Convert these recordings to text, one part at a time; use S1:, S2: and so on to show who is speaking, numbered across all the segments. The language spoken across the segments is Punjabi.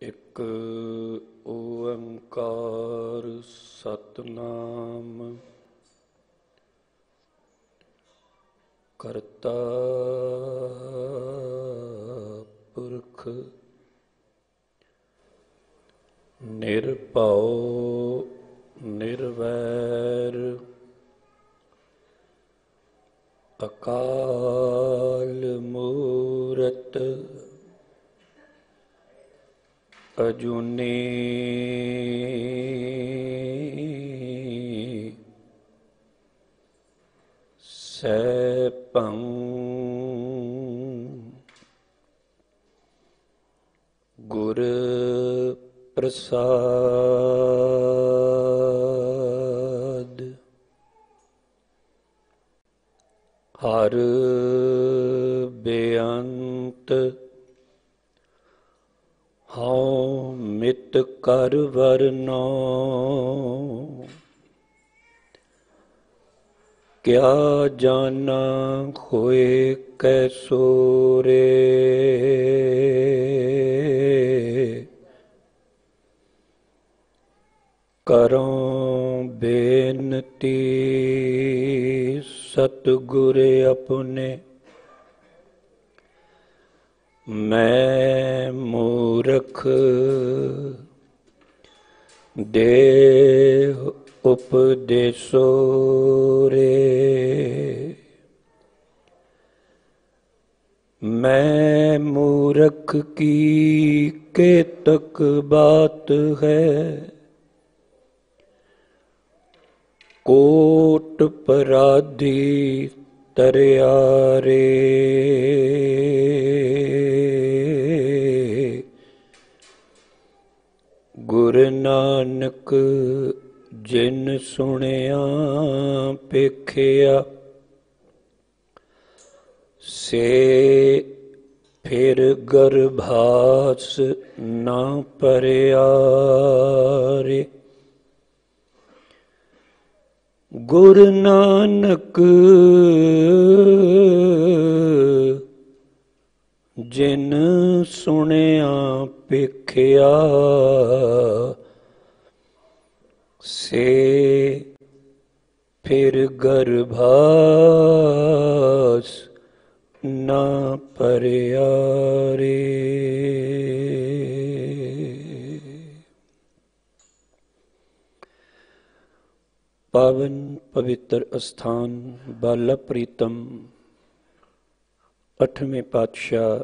S1: ਇੱਕ ਓੰਕਾਰ ਸਤਨਾਮ ਕਰਤਾ ਪੁਰਖ ਨਿਰਭਉ ਨਿਰਵੈਰ ਅਕਾਲ ਮੂਰਤ ਅਜੂਨੀ ਸੈਭੰ ਗੁਰ ਪ੍ਰਸਾਦ। ਹਰ ਬੇਅੰਤ ਹਉ ਮਿਤ ਕਰ ਵਰਨੋ, ਕਿਆ ਜਾਨਾ ਹੋਏ ਕੈਸੋ ਰੇ। ਕਰੋ ਬੇਨਤੀ ਸਤਿਗੁਰ ਆਪਣੇ, ਮੈਂ ਮੂਰਖ ਦੇਹ ਉਪਦੇਸੋ ਰੇ। ਮੈਂ ਮੂਰਖ ਕੀ ਕੇਤਕ ਬਾਤ ਹੈ, ਕੋਟ ਪਰਾਧੀ ਤਰਿਆ ਰੇ। ਗੁਰੂ ਨਾਨਕ ਜਿਨ ਸੁਣਿਆ ਪੇਖਿਆ, ਸੇ ਫਿਰ ਗਰਭਾਸ ਨਾ ਭਰਿਆ ਰੇ। ਗੁਰੂ ਨਾਨਕ ਜਿਨ ਸੁਣਿਆ ਪੇਖਿਆ, ਸੇ ਫਿਰ ਗਰਭਾਸ ਨਾ ਭਰਿਆ ਰੇ। ਪਾਵਨ ਪਵਿੱਤਰ ਅਸਥਾਨ ਬਾਲਾ ਪ੍ਰੀਤਮ 8ਵੇਂ ਪਾਤਸ਼ਾਹ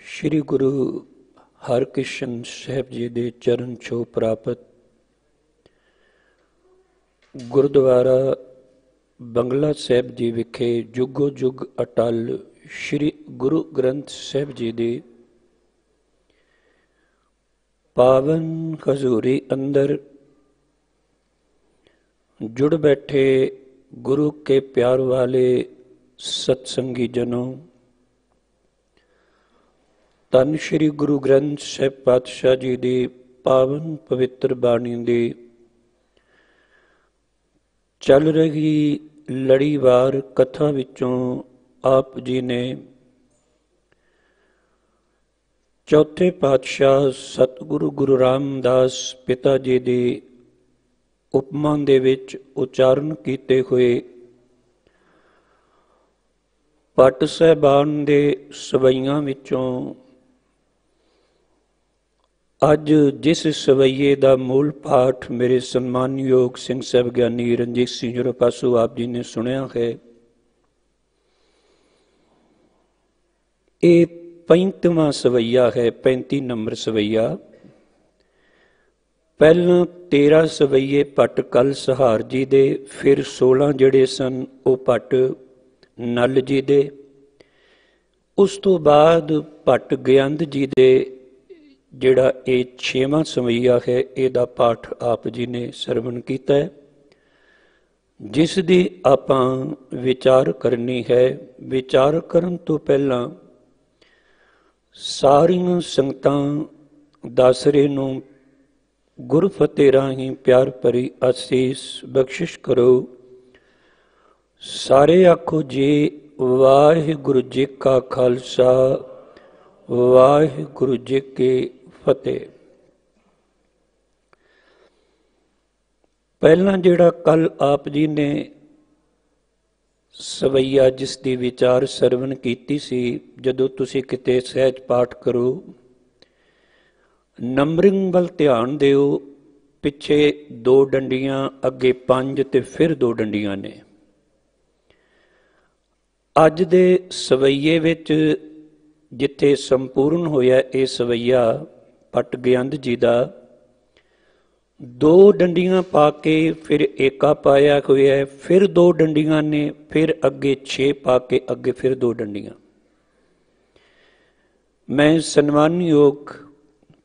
S1: ਸ਼੍ਰੀ ਗੁਰੂ ਹਰਕ੍ਰਿਸ਼ਨ ਸਾਹਿਬ ਜੀ ਦੇ ਚਰਨ ਛੋਹ ਪ੍ਰਾਪਤ ਗੁਰਦੁਆਰਾ ਬੰਗਲਾ ਸਾਹਿਬ ਜੀ ਵਿਖੇ ਜੁਗੋ ਜੁਗ ਅਟਲ ਸ਼੍ਰੀ ਗੁਰੂ ਗ੍ਰੰਥ ਸਾਹਿਬ ਜੀ ਦੀ ਪਾਵਨ ਹਜ਼ੂਰੀ ਅੰਦਰ जुड़ बैठे गुरु के प्यार वाले सत्संगी जनों, धन श्री गुरु ग्रंथ साहिब पातशाह जी की पावन पवित्र बाणी की चल रही लड़ीवार कथा विचों आप जी ने चौथे पातशाह सतगुरु गुरु रामदास पिता जी की उपमा ਦੇ ਵਿੱਚ ਉਚਾਰਨ ਕੀਤੇ ਹੋਏ ਪਟ ਸਾਹਿਬਾਨ ਦੇ ਸਵਈਆਂ ਵਿੱਚੋਂ ਅੱਜ ਜਿਸ ਸਵਈਏ ਦਾ ਮੂਲ ਪਾਠ ਮੇਰੇ ਸਨਮਾਨਯੋਗ ਸਿੰਘ ਸਾਹਿਬ ਗਿਆਨੀ ਰਣਜੀਤ ਸਿੰਘ ਜੀ ਪਾਸੋਂ ਆਪ ਜੀ ਨੇ ਸੁਣਿਆ ਹੈ, ਇਹ 35ਵਾਂ ਸਵਈਆ ਹੈ, 35 ਨੰਬਰ ਸਵਈਆ। ਪਹਿਲਾਂ 13 ਸਵਈਏ ਭੱਟ ਕਲ ਸਹਾਰ ਜੀ ਦੇ, ਫਿਰ 16 ਜਿਹੜੇ ਸਨ ਉਹ ਭੱਟ ਨਲ ਜੀ ਦੇ, ਉਸ ਤੋਂ ਬਾਅਦ ਭੱਟ ਗਿਆੰਦ ਜੀ ਦੇ ਜਿਹੜਾ ਇਹ 6ਵਾਂ ਸਵਈਆ ਹੈ, ਇਹਦਾ ਪਾਠ ਆਪ ਜੀ ਨੇ ਸਰਵਣ ਕੀਤਾ ਹੈ, ਜਿਸ ਦੀ ਆਪਾਂ ਵਿਚਾਰ ਕਰਨੀ ਹੈ। ਵਿਚਾਰ ਕਰਨ ਤੋਂ ਪਹਿਲਾਂ ਸਾਰੀਆਂ ਸੰਗਤਾਂ ਦਾਸਰੇ ਨੂੰ ਗੁਰ ਫਤਿਹ ਰਾਹੀਂ ਪਿਆਰ ਭਰੀ ਅਸੀਸ ਬਖਸ਼ਿਸ਼ ਕਰੋ। ਸਾਰੇ ਆਖੋ ਜੀ ਵਾਹਿਗੁਰੂ ਜੀ ਕਾ ਖਾਲਸਾ ਵਾਹਿਗੁਰੂ ਜੀ ਕੀ ਫਤਿਹ। ਪਹਿਲਾਂ ਜਿਹੜਾ ਕੱਲ ਆਪ ਜੀ ਨੇ ਸਵਈਆ ਜਿਸ ਦੀ ਵਿਚਾਰ ਸਰਵਣ ਕੀਤੀ ਸੀ, ਜਦੋਂ ਤੁਸੀਂ ਕਿਤੇ ਸਹਿਜ ਪਾਠ ਕਰੋ, ਨੰਬਰਿੰਗ ਵੱਲ ਧਿਆਨ ਦਿਓ। ਪਿੱਛੇ 2 ਡੰਡੀਆਂ, ਅੱਗੇ 5 ਤੇ ਫਿਰ 2 ਡੰਡੀਆਂ ਨੇ। ਅੱਜ ਦੇ ਸਵਈਏ ਵਿੱਚ ਜਿੱਥੇ ਸੰਪੂਰਨ ਹੋਇਆ ਇਹ ਸਵਈਆ ਪਟ ਗਿਆੰਦ ਜੀ ਦਾ, 2 ਡੰਡੀਆਂ ਪਾ ਕੇ ਫਿਰ ਏਕਾ ਪਾਇਆ ਹੋਇਆ, ਫਿਰ 2 ਡੰਡੀਆਂ ਨੇ, ਫਿਰ ਅੱਗੇ 6 ਪਾ ਕੇ ਅੱਗੇ ਫਿਰ 2 ਡੰਡੀਆਂ। ਮੈਂ ਸਨਮਾਨਯੋਗ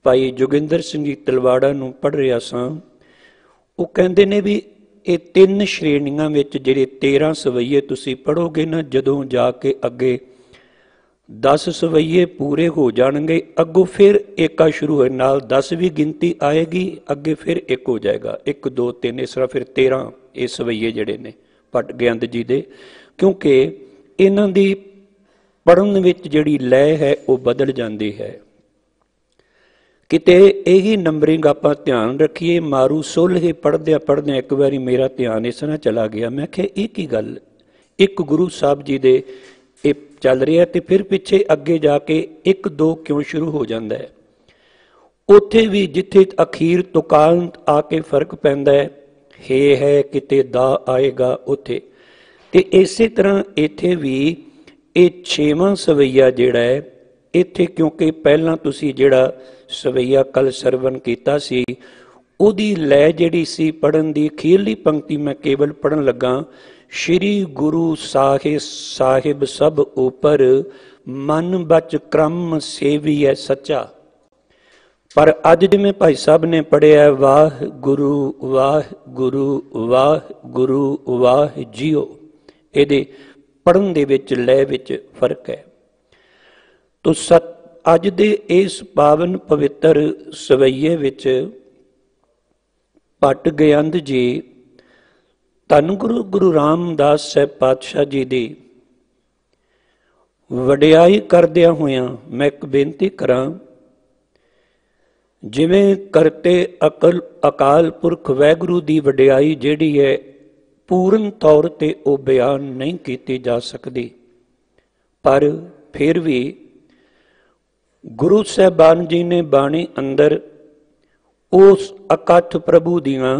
S1: ਭਾਈ ਜੋਗਿੰਦਰ ਸਿੰਘ ਜੀ ਤਲਵਾੜਾ ਨੂੰ ਪੜ੍ਹ ਰਿਹਾ ਸਾਂ। ਉਹ ਕਹਿੰਦੇ ਨੇ ਵੀ ਇਹ 3 ਸ਼੍ਰੇਣੀਆਂ ਵਿੱਚ ਜਿਹੜੇ 13 ਸਵਈਏ ਤੁਸੀਂ ਪੜ੍ਹੋਗੇ ਨਾ, ਜਦੋਂ ਜਾ ਕੇ ਅੱਗੇ 10 ਸਵਈਏ ਪੂਰੇ ਹੋ ਜਾਣਗੇ, ਅੱਗੋਂ ਫਿਰ ਏਕਾ ਸ਼ੁਰੂ ਹੋਏ, ਨਾਲ 10 ਵੀ ਗਿਣਤੀ ਆਏਗੀ, ਅੱਗੇ ਫਿਰ 1 ਹੋ ਜਾਏਗਾ। 1 2 3 ਇਸ ਤਰ੍ਹਾਂ ਫਿਰ 13 ਇਹ ਸਵਈਏ ਜਿਹੜੇ ਨੇ ਪਟ ਗਿਆੰਦ ਜੀ ਦੇ। ਕਿਉਂਕਿ ਇਹਨਾਂ ਦੀ ਪੜ੍ਹਨ ਵਿੱਚ ਜਿਹੜੀ ਲੈਅ ਹੈ ਉਹ ਬਦਲ ਜਾਂਦੀ ਹੈ। ਕਿਤੇ ਇਹੀ ਨੰਬਰਿੰਗ ਆਪਾਂ ਧਿਆਨ ਰੱਖੀਏ। ਮਾਰੂ ਸੋਲ੍ਹੇ ਪੜ੍ਹਦਿਆਂ ਪੜ੍ਹਦਿਆਂ ਇੱਕ ਵਾਰੀ ਮੇਰਾ ਧਿਆਨ ਇਸ ਤਰ੍ਹਾਂ ਚਲਾ ਗਿਆ, ਮੈਂ ਕਿਹਾ ਇਹ ਕੀ ਗੱਲ, ਇੱਕ ਗੁਰੂ ਸਾਹਿਬ ਜੀ ਦੇ ਇਹ ਚੱਲ ਰਿਹਾ ਤੇ ਫਿਰ ਪਿੱਛੇ ਅੱਗੇ ਜਾ ਕੇ 1 2 ਕਿਉਂ ਸ਼ੁਰੂ ਹੋ ਜਾਂਦਾ ਹੈ। ਉੱਥੇ ਵੀ ਜਿੱਥੇ ਅਖੀਰ ਤੁਕਾਂਤ ਆ ਕੇ ਫਰਕ ਪੈਂਦਾ ਹੈ, ਹੇ ਹੈ ਕਿਤੇ ਦਾ ਆਏਗਾ ਉੱਥੇ। ਤੇ ਇਸੇ ਤਰ੍ਹਾਂ ਇੱਥੇ ਵੀ ਇਹ 6ਵਾਂ ਸਵਈਆ ਜਿਹੜਾ ਹੈ, ਇੱਥੇ ਕਿਉਂਕਿ ਪਹਿਲਾਂ ਤੁਸੀਂ ਜਿਹੜਾ ਸਵਈਆ ਕੱਲ ਸਰਵਣ ਕੀਤਾ ਸੀ, ਉਹਦੀ ਲੈ ਜਿਹੜੀ ਸੀ ਪੜ੍ਹਨ ਦੀ, ਅਖੀਰਲੀ ਪੰਕਤੀ ਮੈਂ ਕੇਵਲ ਪੜ੍ਹਨ ਲੱਗਾ, ਸ਼੍ਰੀ ਗੁਰੂ ਸਾਹਿਬ ਸਭ ਉਪਰ, ਮਨ ਬਚ ਕ੍ਰਮ ਸੇਵੀਐ ਸੱਚਾ। ਪਰ ਅੱਜ ਜਿਵੇਂ ਭਾਈ ਸਾਹਿਬ ਨੇ ਪੜ੍ਹਿਆ, ਵਾਹ ਗੁਰੂ ਵਾਹ ਗੁਰੂ ਵਾਹ ਗੁਰੂ ਵਾਹ ਜੀਓ, ਇਹਦੇ ਪੜ੍ਹਨ ਦੇ ਵਿੱਚ ਲੈ ਵਿੱਚ ਫਰਕ ਹੈ। ਤੋ ਅੱਜ ਦੇ ਇਸ ਪਾਵਨ ਪਵਿੱਤਰ ਸਵਈਏ ਵਿੱਚ ਪਟ ਗਿਆੰਦ ਜੀ ਧੰਨ ਗੁਰੂ ਰਾਮਦਾਸ ਸਾਹਿਬ ਪਾਤਸ਼ਾਹ ਜੀ ਦੀ ਵਡਿਆਈ ਕਰਦਿਆਂ ਹੋਇਆਂ ਮੈਂ ਇੱਕ ਬੇਨਤੀ ਕਰਾਂ, ਜਿਵੇਂ ਕਰਤੇ ਅਕਾਲ ਪੁਰਖ ਵਾਹਿਗੁਰੂ ਦੀ ਵਡਿਆਈ ਜਿਹੜੀ ਹੈ ਪੂਰਨ ਤੌਰ ਤੇ ਉਹ ਬਿਆਨ ਨਹੀਂ ਕੀਤੀ ਜਾ ਸਕਦੀ, ਪਰ ਫਿਰ ਵੀ ਗੁਰੂ ਸਾਹਿਬਾਨ ਜੀ ਨੇ ਬਾਣੀ ਅੰਦਰ ਉਸ ਅਕਥ ਪ੍ਰਭੂ ਦੀਆਂ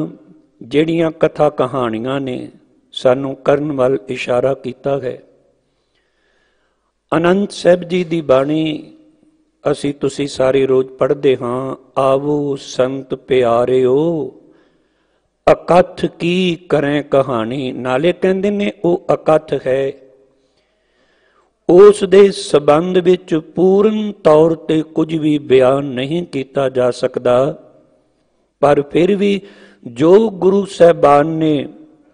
S1: ਜਿਹੜੀਆਂ ਕਥਾ ਕਹਾਣੀਆਂ ਨੇ ਸਾਨੂੰ ਕਰਨ ਵੱਲ ਇਸ਼ਾਰਾ ਕੀਤਾ ਹੈ। ਅਨੰਦ ਸਾਹਿਬ ਜੀ ਦੀ ਬਾਣੀ ਅਸੀਂ ਤੁਸੀਂ ਸਾਰੇ ਰੋਜ਼ ਪੜ੍ਹਦੇ ਹਾਂ, ਆਵੋ ਸੰਤ ਪਿਆਰਿਓ ਅਕਥ ਕੀ ਕਰੇ ਕਹਾਣੀ। ਨਾਲੇ ਕਹਿੰਦੇ ਨੇ ਉਹ ਅਕਥ ਹੈ, ਉਸ ਦੇ ਸੰਬੰਧ ਵਿੱਚ ਪੂਰਨ ਤੌਰ ਤੇ ਕੁਝ ਵੀ ਬਿਆਨ ਨਹੀਂ ਕੀਤਾ ਜਾ ਸਕਦਾ, ਪਰ ਫਿਰ ਵੀ ਜੋ ਗੁਰੂ ਸਾਹਿਬਾਨ ਨੇ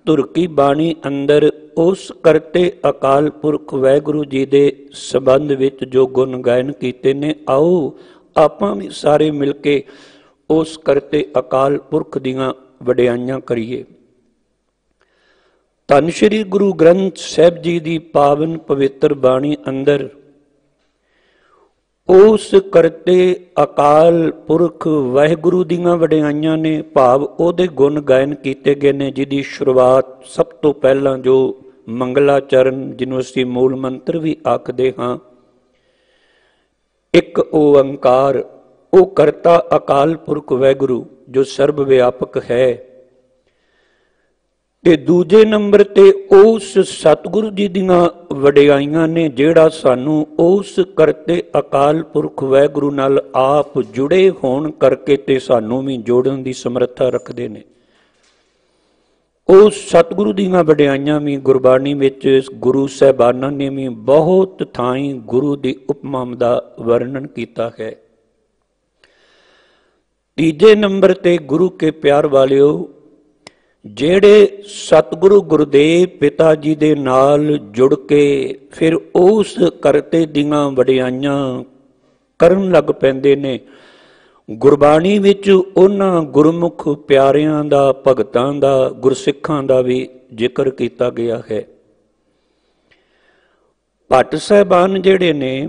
S1: ਧੁਰ ਕੀ ਬਾਣੀ ਅੰਦਰ ਉਸ ਕਰਤੇ ਅਕਾਲ ਪੁਰਖ ਵਾਹਿਗੁਰੂ ਜੀ ਦੇ ਸੰਬੰਧ ਵਿੱਚ ਜੋ ਗੁਣ ਗਾਇਨ ਕੀਤੇ ਨੇ, ਆਓ ਆਪਾਂ ਵੀ ਸਾਰੇ ਮਿਲ ਕੇ ਉਸ ਕਰਤੇ ਅਕਾਲ ਪੁਰਖ ਦੀਆਂ ਵਡਿਆਈਆਂ ਕਰੀਏ। ਧੰਨ ਸ਼੍ਰੀ ਗੁਰੂ ਗ੍ਰੰਥ ਸਾਹਿਬ ਜੀ ਦੀ ਪਾਵਨ ਪਵਿੱਤਰ ਬਾਣੀ ਅੰਦਰ ਉਸ ਕਰਤੇ ਅਕਾਲ ਪੁਰਖ ਵਾਹਿਗੁਰੂ ਦੀਆਂ ਵਡਿਆਈਆਂ ਨੇ, ਭਾਵ ਉਹਦੇ ਗੁਣ ਗਾਇਨ ਕੀਤੇ ਗਏ ਨੇ, ਜਿਹਦੀ ਸ਼ੁਰੂਆਤ ਸਭ ਤੋਂ ਪਹਿਲਾਂ ਜੋ ਮੰਗਲਾਚਰਨ, ਜਿਹਨੂੰ ਅਸੀਂ ਮੂਲ ਮੰਤਰ ਵੀ ਆਖਦੇ ਹਾਂ, ਇੱਕ ਓੰਕਾਰ, ਉਹ ਕਰਤਾ ਅਕਾਲ ਪੁਰਖ ਵਾਹਿਗੁਰੂ ਜੋ ਸਰਬ ਵਿਆਪਕ ਹੈ। ਤੇ ਦੂਜੇ ਨੰਬਰ ਤੇ ਉਸ ਸਤਿਗੁਰੂ ਜੀ ਦੀਆਂ ਵਡਿਆਈਆਂ ਨੇ ਜਿਹੜਾ ਸਾਨੂੰ ਉਸ ਕਰਤੇ ਅਕਾਲ ਪੁਰਖ ਵਾਹਿਗੁਰੂ ਨਾਲ ਆਪ ਜੁੜੇ ਹੋਣ ਕਰਕੇ ਤੇ ਸਾਨੂੰ ਵੀ ਜੋੜਨ ਦੀ ਸਮਰੱਥਾ ਰੱਖਦੇ ਨੇ। ਉਸ ਸਤਿਗੁਰੂ ਦੀਆਂ ਵਡਿਆਈਆਂ ਵੀ ਗੁਰਬਾਣੀ ਵਿੱਚ ਗੁਰੂ ਸਾਹਿਬਾਨਾਂ ਨੇ ਵੀ ਬਹੁਤ ਥਾਈਂ ਗੁਰੂ ਦੀ ਉਪਮਾ ਦਾ ਵਰਣਨ ਕੀਤਾ ਹੈ। ਤੀਜੇ ਨੰਬਰ ਤੇ ਗੁਰੂ ਕੇ ਪਿਆਰ ਵਾਲਿਓ, ਜਿਹੜੇ ਸਤਿਗੁਰੂ ਗੁਰਦੇਵ ਪਿਤਾ ਜੀ ਦੇ ਨਾਲ ਜੁੜ ਕੇ ਫਿਰ ਉਸ ਕਰਤੇ ਦੀਆਂ ਵਡਿਆਈਆਂ ਕਰਨ ਲੱਗ ਪੈਂਦੇ ਨੇ, ਗੁਰਬਾਣੀ ਵਿੱਚ ਉਹਨਾਂ ਗੁਰਮੁਖ ਪਿਆਰਿਆਂ ਦਾ, ਭਗਤਾਂ ਦਾ, ਗੁਰਸਿੱਖਾਂ ਦਾ ਵੀ ਜ਼ਿਕਰ ਕੀਤਾ ਗਿਆ ਹੈ। ਭੱਟ ਸਾਹਿਬਾਨ ਜਿਹੜੇ ਨੇ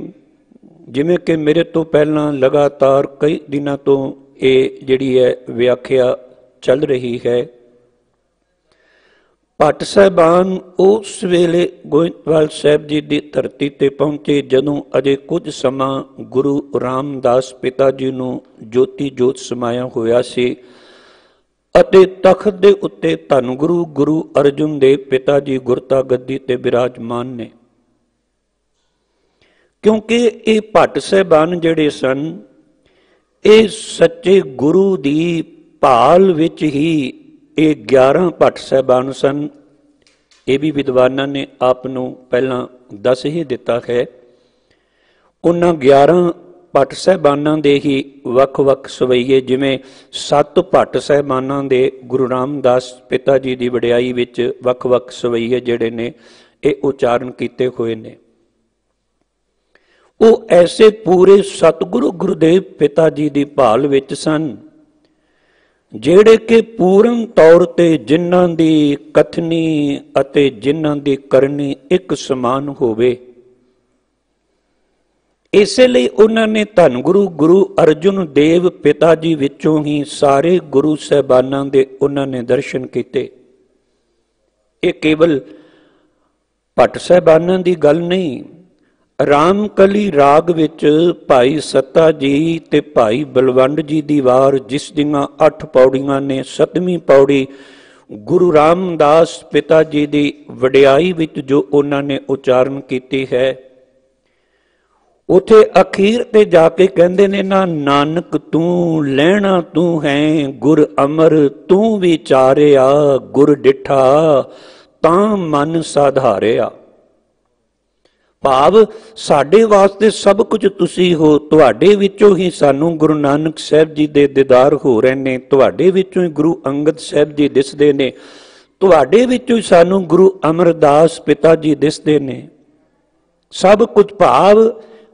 S1: ਜਿਵੇਂ ਕਿ ਮੇਰੇ ਤੋਂ ਪਹਿਲਾਂ ਲਗਾਤਾਰ ਕਈ ਦਿਨਾਂ ਤੋਂ ਇਹ ਜਿਹੜੀ ਹੈ ਵਿਆਖਿਆ ਚੱਲ ਰਹੀ ਹੈ। ਭੱਟ ਸਾਹਿਬਾਨ ਉਸ ਵੇਲੇ ਗੋਇੰਦਵਾਲ ਸਾਹਿਬ ਜੀ ਦੀ ਧਰਤੀ ਤੇ ਪਹੁੰਚੇ ਜਦੋਂ ਅਜੇ ਕੁਝ ਸਮਾਂ ਗੁਰੂ ਰਾਮਦਾਸ ਪਿਤਾ ਜੀ ਨੂੰ ਜੋਤੀ ਜੋਤ ਸਮਾਇਆ ਹੋਇਆ ਸੀ ਅਤੇ ਤਖਤ ਦੇ ਉੱਤੇ ਧੰਨ ਗੁਰੂ ਅਰਜੁਨ ਦੇਵ ਪਿਤਾ ਜੀ ਗੁਰਤਾ ਗੱਦੀ ਤੇ ਬਿਰਾਜਮਾਨ ਨੇ। ਕਿਉਂਕਿ ਇਹ ਭੱਟ ਸਾਹਿਬਾਨ ਜਿਹੜੇ ਸਨ ਇਹ ਸੱਚੇ ਗੁਰੂ ਦੀ ਭਾਲ ਵਿੱਚ ਹੀ ਇਹ 11 ਭੱਟ ਸਾਹਿਬਾਨ ਸਨ। ਇਹ ਵੀ ਵਿਦਵਾਨਾਂ ਨੇ ਆਪ ਨੂੰ ਪਹਿਲਾਂ ਦੱਸ ਹੀ ਦਿੱਤਾ ਹੈ। ਉਹਨਾਂ 11 ਭੱਟ ਸਾਹਿਬਾਨਾਂ ਦੇ ਹੀ ਵੱਖ-ਵੱਖ ਸਵਈਏ, ਜਿਵੇਂ 7 ਭੱਟ ਸਾਹਿਬਾਨਾਂ ਦੇ ਗੁਰੂ ਰਾਮਦਾਸ ਪਿਤਾ ਜੀ ਦੀ ਵਡਿਆਈ ਵਿੱਚ ਵੱਖ-ਵੱਖ ਸਵਈਏ ਜਿਹੜੇ ਨੇ ਇਹ ਉਚਾਰਨ ਕੀਤੇ ਹੋਏ ਨੇ। ਉਹ ਐਸੇ ਪੂਰੇ ਸਤਿਗੁਰੂ ਗੁਰੂਦੇਵ ਪਿਤਾ ਜੀ ਦੀ ਭਾਲ ਵਿੱਚ ਸਨ ਜਿਹੜੇ ਕਿ ਪੂਰਨ ਤੌਰ ਤੇ ਜਿਨ੍ਹਾਂ ਦੀ ਕਥਨੀ ਅਤੇ ਜਿਨ੍ਹਾਂ ਦੀ ਕਰਨੀ ਇੱਕ ਸਮਾਨ ਹੋਵੇ। ਇਸੇ ਲਈ ਉਹਨਾਂ ਨੇ ਧੰਨ ਗੁਰੂ ਅਰਜੁਨ ਦੇਵ ਪਿਤਾ ਜੀ ਵਿੱਚੋਂ ਹੀ ਸਾਰੇ ਗੁਰੂ ਸਾਹਿਬਾਨਾਂ ਦੇ ਉਹਨਾਂ ਨੇ ਦਰਸ਼ਨ ਕੀਤੇ। ਇਹ ਕੇਵਲ ਭੱਟ ਸਾਹਿਬਾਨਾਂ ਦੀ ਗੱਲ ਨਹੀਂ। ਰਾਮਕਲੀ ਰਾਗ ਵਿੱਚ ਭਾਈ ਸੱਤਾ ਜੀ ਤੇ ਭਾਈ ਬਲਵੰਡ ਜੀ ਦੀ ਵਾਰ, ਜਿਸ ਦੀਆਂ 8 ਪੌੜੀਆਂ ਨੇ, 7ਵੀਂ ਪੌੜੀ ਗੁਰੂ ਰਾਮਦਾਸ ਪਿਤਾ ਜੀ ਦੀ ਵਡਿਆਈ ਵਿੱਚ ਜੋ ਉਹਨਾਂ ਨੇ ਉਚਾਰਨ ਕੀਤੀ ਹੈ, ਉਥੇ ਅਖੀਰ ਤੇ ਜਾ ਕੇ ਕਹਿੰਦੇ ਨੇ ਨਾ ਨਾਨਕ ਤੂੰ ਲੈਣਾ ਤੂੰ ਹੈ ਗੁਰ ਅਮਰ, ਤੂੰ ਵਿਚਾਰਿਆ ਗੁਰ ਡਿਠਾ ਤਾਂ ਮਨ ਸਾਧਾਰਿਆ। ਭਾਵ ਸਾਡੇ ਵਾਸਤੇ ਸਭ ਕੁਝ ਤੁਸੀਂ ਹੋ, ਤੁਹਾਡੇ ਵਿੱਚੋਂ ਹੀ ਸਾਨੂੰ ਗੁਰੂ ਨਾਨਕ ਸਾਹਿਬ ਜੀ ਦੇ ਦੀਦਾਰ ਹੋ ਰਹੇ ਨੇ, ਤੁਹਾਡੇ ਵਿੱਚੋਂ ਹੀ ਗੁਰੂ ਅੰਗਦ ਸਾਹਿਬ ਜੀ ਦਿਸਦੇ ਨੇ, ਤੁਹਾਡੇ ਵਿੱਚੋਂ ਹੀ ਸਾਨੂੰ ਗੁਰੂ ਅਮਰਦਾਸ ਪਿਤਾ ਜੀ ਦਿਸਦੇ ਨੇ। ਸਭ ਕੁਝ ਭਾਵ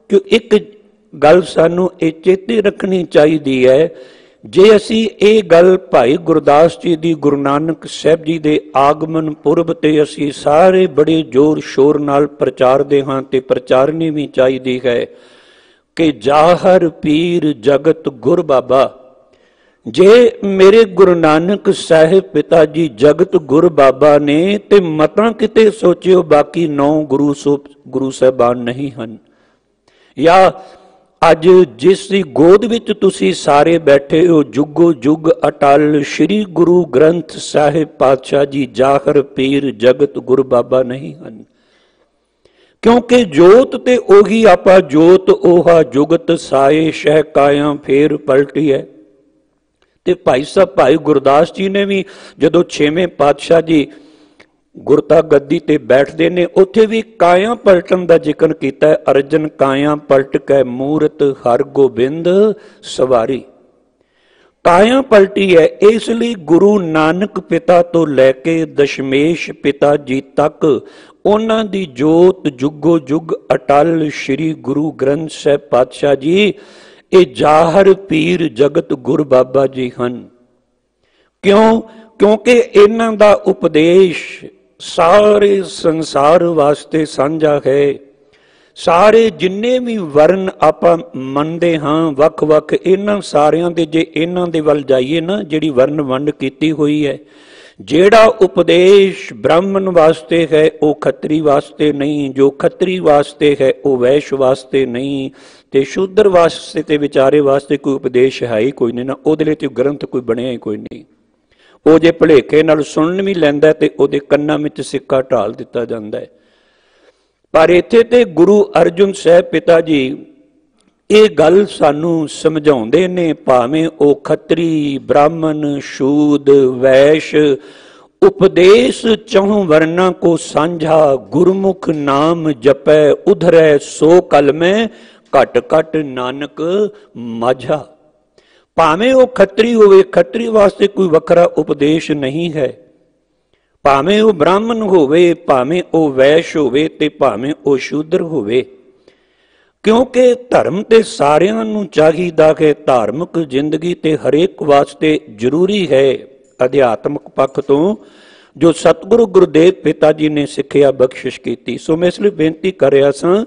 S1: ਕਿ ਇੱਕ ਗੱਲ ਸਾਨੂੰ ਇਹ ਚੇਤੇ ਰੱਖਣੀ ਚਾਹੀਦੀ ਹੈ, ਜੇ ਅਸੀਂ ਇਹ ਗੱਲ ਭਾਈ ਗੁਰਦਾਸ ਜੀ ਦੀ ਗੁਰੂ ਨਾਨਕ ਸਾਹਿਬ ਜੀ ਦੇ ਆਗਮਨ ਪੁਰਬ ਤੇ ਅਸੀਂ ਸਾਰੇ ਬੜੇ ਜ਼ੋਰ ਸ਼ੋਰ ਨਾਲ ਪ੍ਰਚਾਰਦੇ ਹਾਂ ਤੇ ਪ੍ਰਚਾਰਨੀ ਵੀ ਚਾਹੀਦੀ ਹੈ ਕਿ ਜਾਹਰ ਪੀਰ ਜਗਤ ਗੁਰ ਬਾਬਾ। ਜੇ ਮੇਰੇ ਗੁਰੂ ਨਾਨਕ ਸਾਹਿਬ ਪਿਤਾ ਜੀ ਜਗਤ ਗੁਰ ਬਾਬਾ ਨੇ ਤੇ ਮਤਾਂ ਕਿਤੇ ਸੋਚਿਓ ਬਾਕੀ 9 ਗੁਰੂ ਸਾਹਿਬਾਨ ਨਹੀਂ ਹਨ। ਜਾਂ ਅੱਜ ਜਿਸ ਦੀ ਗੋਦ ਵਿੱਚ ਤੁਸੀਂ ਸਾਰੇ ਬੈਠੇ ਹੋ, ਜੁਗੋ ਜੁਗ ਅਟਲ ਸ਼੍ਰੀ ਗੁਰੂ ਗ੍ਰੰਥ ਸਾਹਿਬ ਪਾਤਸ਼ਾਹ ਜੀ ਜਾਹਰ ਪੀਰ ਜਗਤ ਗੁਰ ਬਾਬਾ ਨਹੀਂ ਹਨ। ਕਿਉਂਕਿ ਜੋਤ ਤੇ ਉਹੀ ਆਪਾ ਜੋਤ 오ਹਾ ਜੁਗਤ ਸਾਏ ਸ਼ਹਿ ਕਾਇਆ ਫੇਰ ਪਲਟੀ ਹੈ। ਤੇ ਭਾਈ ਸਾਹਿਬ ਭਾਈ ਗੁਰਦਾਸ ਜੀ ਨੇ ਵੀ ਜਦੋਂ 6ਵੇਂ ਪਾਤਸ਼ਾਹ ਜੀ ਗੁਰਤਾ ਗੱਦੀ ਤੇ ਬੈਠਦੇ ਨੇ ਉੱਥੇ ਵੀ ਕਾਇਆ ਪਲਟਣ ਦਾ ਜ਼ਿਕਰ ਕੀਤਾ ਹੈ। ਅਰਜਨ ਕਾਇਆ ਪਲਟ ਕੇ ਮੂਰਤ ਹਰ ਗੋਬਿੰਦ ਸਵਾਰੀ। ਕਾਇਆ ਪਲਟੀ ਹੈ, ਇਸ ਲਈ ਗੁਰੂ ਨਾਨਕ ਪਿਤਾ ਤੋਂ ਲੈ ਕੇ ਦਸ਼ਮੇਸ਼ ਪਿਤਾ ਜੀ ਤੱਕ ਉਹਨਾਂ ਦੀ ਜੋਤ ਜੁਗੋ ਜੁਗ ਅਟਲ ਸ਼੍ਰੀ ਗੁਰੂ ਗ੍ਰੰਥ ਸਾਹਿਬ ਪਾਤਸ਼ਾਹ ਜੀ ਇਹ ਜਾਹਰ ਪੀਰ ਜਗਤ ਗੁਰ ਬਾਬਾ ਜੀ ਹਨ। ਕਿਉਂਕਿ ਇਹਨਾਂ ਦਾ ਉਪਦੇਸ਼ ਸਾਰੇ ਸੰਸਾਰ ਵਾਸਤੇ ਸਾਂਝਾ ਹੈ। ਸਾਰੇ ਜਿੰਨੇ ਵੀ ਵਰਨ ਆਪਾਂ ਮੰਨਦੇ ਹਾਂ ਵੱਖ ਵੱਖ, ਇਹਨਾਂ ਸਾਰਿਆਂ ਦੇ ਜੇ ਇਹਨਾਂ ਦੇ ਵੱਲ ਜਾਈਏ ਨਾ, ਜਿਹੜੀ ਵਰਨ ਵੰਡ ਕੀਤੀ ਹੋਈ ਹੈ, ਜਿਹੜਾ ਉਪਦੇਸ਼ ਬ੍ਰਾਹਮਣ ਵਾਸਤੇ ਹੈ ਉਹ ਖੱਤਰੀ ਵਾਸਤੇ ਨਹੀਂ, ਜੋ ਖੱਤਰੀ ਵਾਸਤੇ ਹੈ ਉਹ ਵੈਸ਼ ਵਾਸਤੇ ਨਹੀਂ, ਤੇ ਸ਼ੂਦਰ ਵਾਸਤੇ ਤੇ ਵਿਚਾਰੇ ਵਾਸਤੇ ਕੋਈ ਉਪਦੇਸ਼ ਹੈ ਹੀ ਕੋਈ ਨਹੀਂ ਨਾ, ਉਹਦੇ ਲਈ ਤੇ ਗ੍ਰੰਥ ਕੋਈ ਬਣਿਆ ਹੀ ਕੋਈ ਨਹੀਂ। ਉਹ ਜੇ ਭੁਲੇਖੇ ਨਾਲ ਸੁਣ ਵੀ ਲੈਂਦਾ ਤੇ ਉਹਦੇ ਕੰਨਾਂ ਵਿੱਚ ਸਿੱਕਾ ਢਾਲ ਦਿੱਤਾ ਜਾਂਦਾ ਹੈ। ਪਰ ਇੱਥੇ ਤੇ ਗੁਰੂ ਅਰਜੁਨ ਸਾਹਿਬ ਪਿਤਾ ਜੀ ਇਹ ਗੱਲ ਸਾਨੂੰ ਸਮਝਾਉਂਦੇ ਨੇ, ਭਾਵੇਂ ਉਹ ਖੱਤਰੀ ਬ੍ਰਾਹਮਣ ਸ਼ੂਦ ਵੈਸ਼, ਉਪਦੇਸ਼ ਚਹੁ ਵਰਨਾ ਕੋ ਸਾਂਝਾ, ਗੁਰਮੁਖ ਨਾਮ ਜਪੈ ਉਧਰੈ ਸੋ ਕਲ ਮੈਂ, ਘਟ ਘਟ ਨਾਨਕ ਮਾਝਾ। ਭਾਵੇਂ ਉਹ ਖੱਤਰੀ ਹੋਵੇ, ਖੱਤਰੀ ਵਾਸਤੇ ਕੋਈ ਵੱਖਰਾ ਉਪਦੇਸ਼ ਨਹੀਂ ਹੈ, ਭਾਵੇਂ ਉਹ ਬ੍ਰਾਹਮਣ ਹੋਵੇ, ਭਾਵੇਂ ਉਹ ਵੈਸ਼ ਹੋਵੇ ਤੇ ਭਾਵੇਂ ਉਹ ਸ਼ੂਦਰ ਹੋਵੇ, ਕਿਉਂਕਿ ਧਰਮ ਤੇ ਸਾਰਿਆਂ ਨੂੰ ਚਾਹੀਦਾ ਹੈ। ਧਾਰਮਿਕ ਜ਼ਿੰਦਗੀ ਤੇ ਹਰੇਕ ਵਾਸਤੇ ਜ਼ਰੂਰੀ ਹੈ ਅਧਿਆਤਮਕ ਪੱਖ ਤੋਂ ਜੋ ਸਤਿਗੁਰੂ ਗੁਰਦੇਵ ਪਿਤਾ ਜੀ ਨੇ ਸਿੱਖਿਆ ਬਖਸ਼ਿਸ਼ ਕੀਤੀ। ਸੋ ਮੈਂ ਇਸ ਲਈ ਬੇਨਤੀ ਕਰ ਰਿਹਾ ਸਾਂ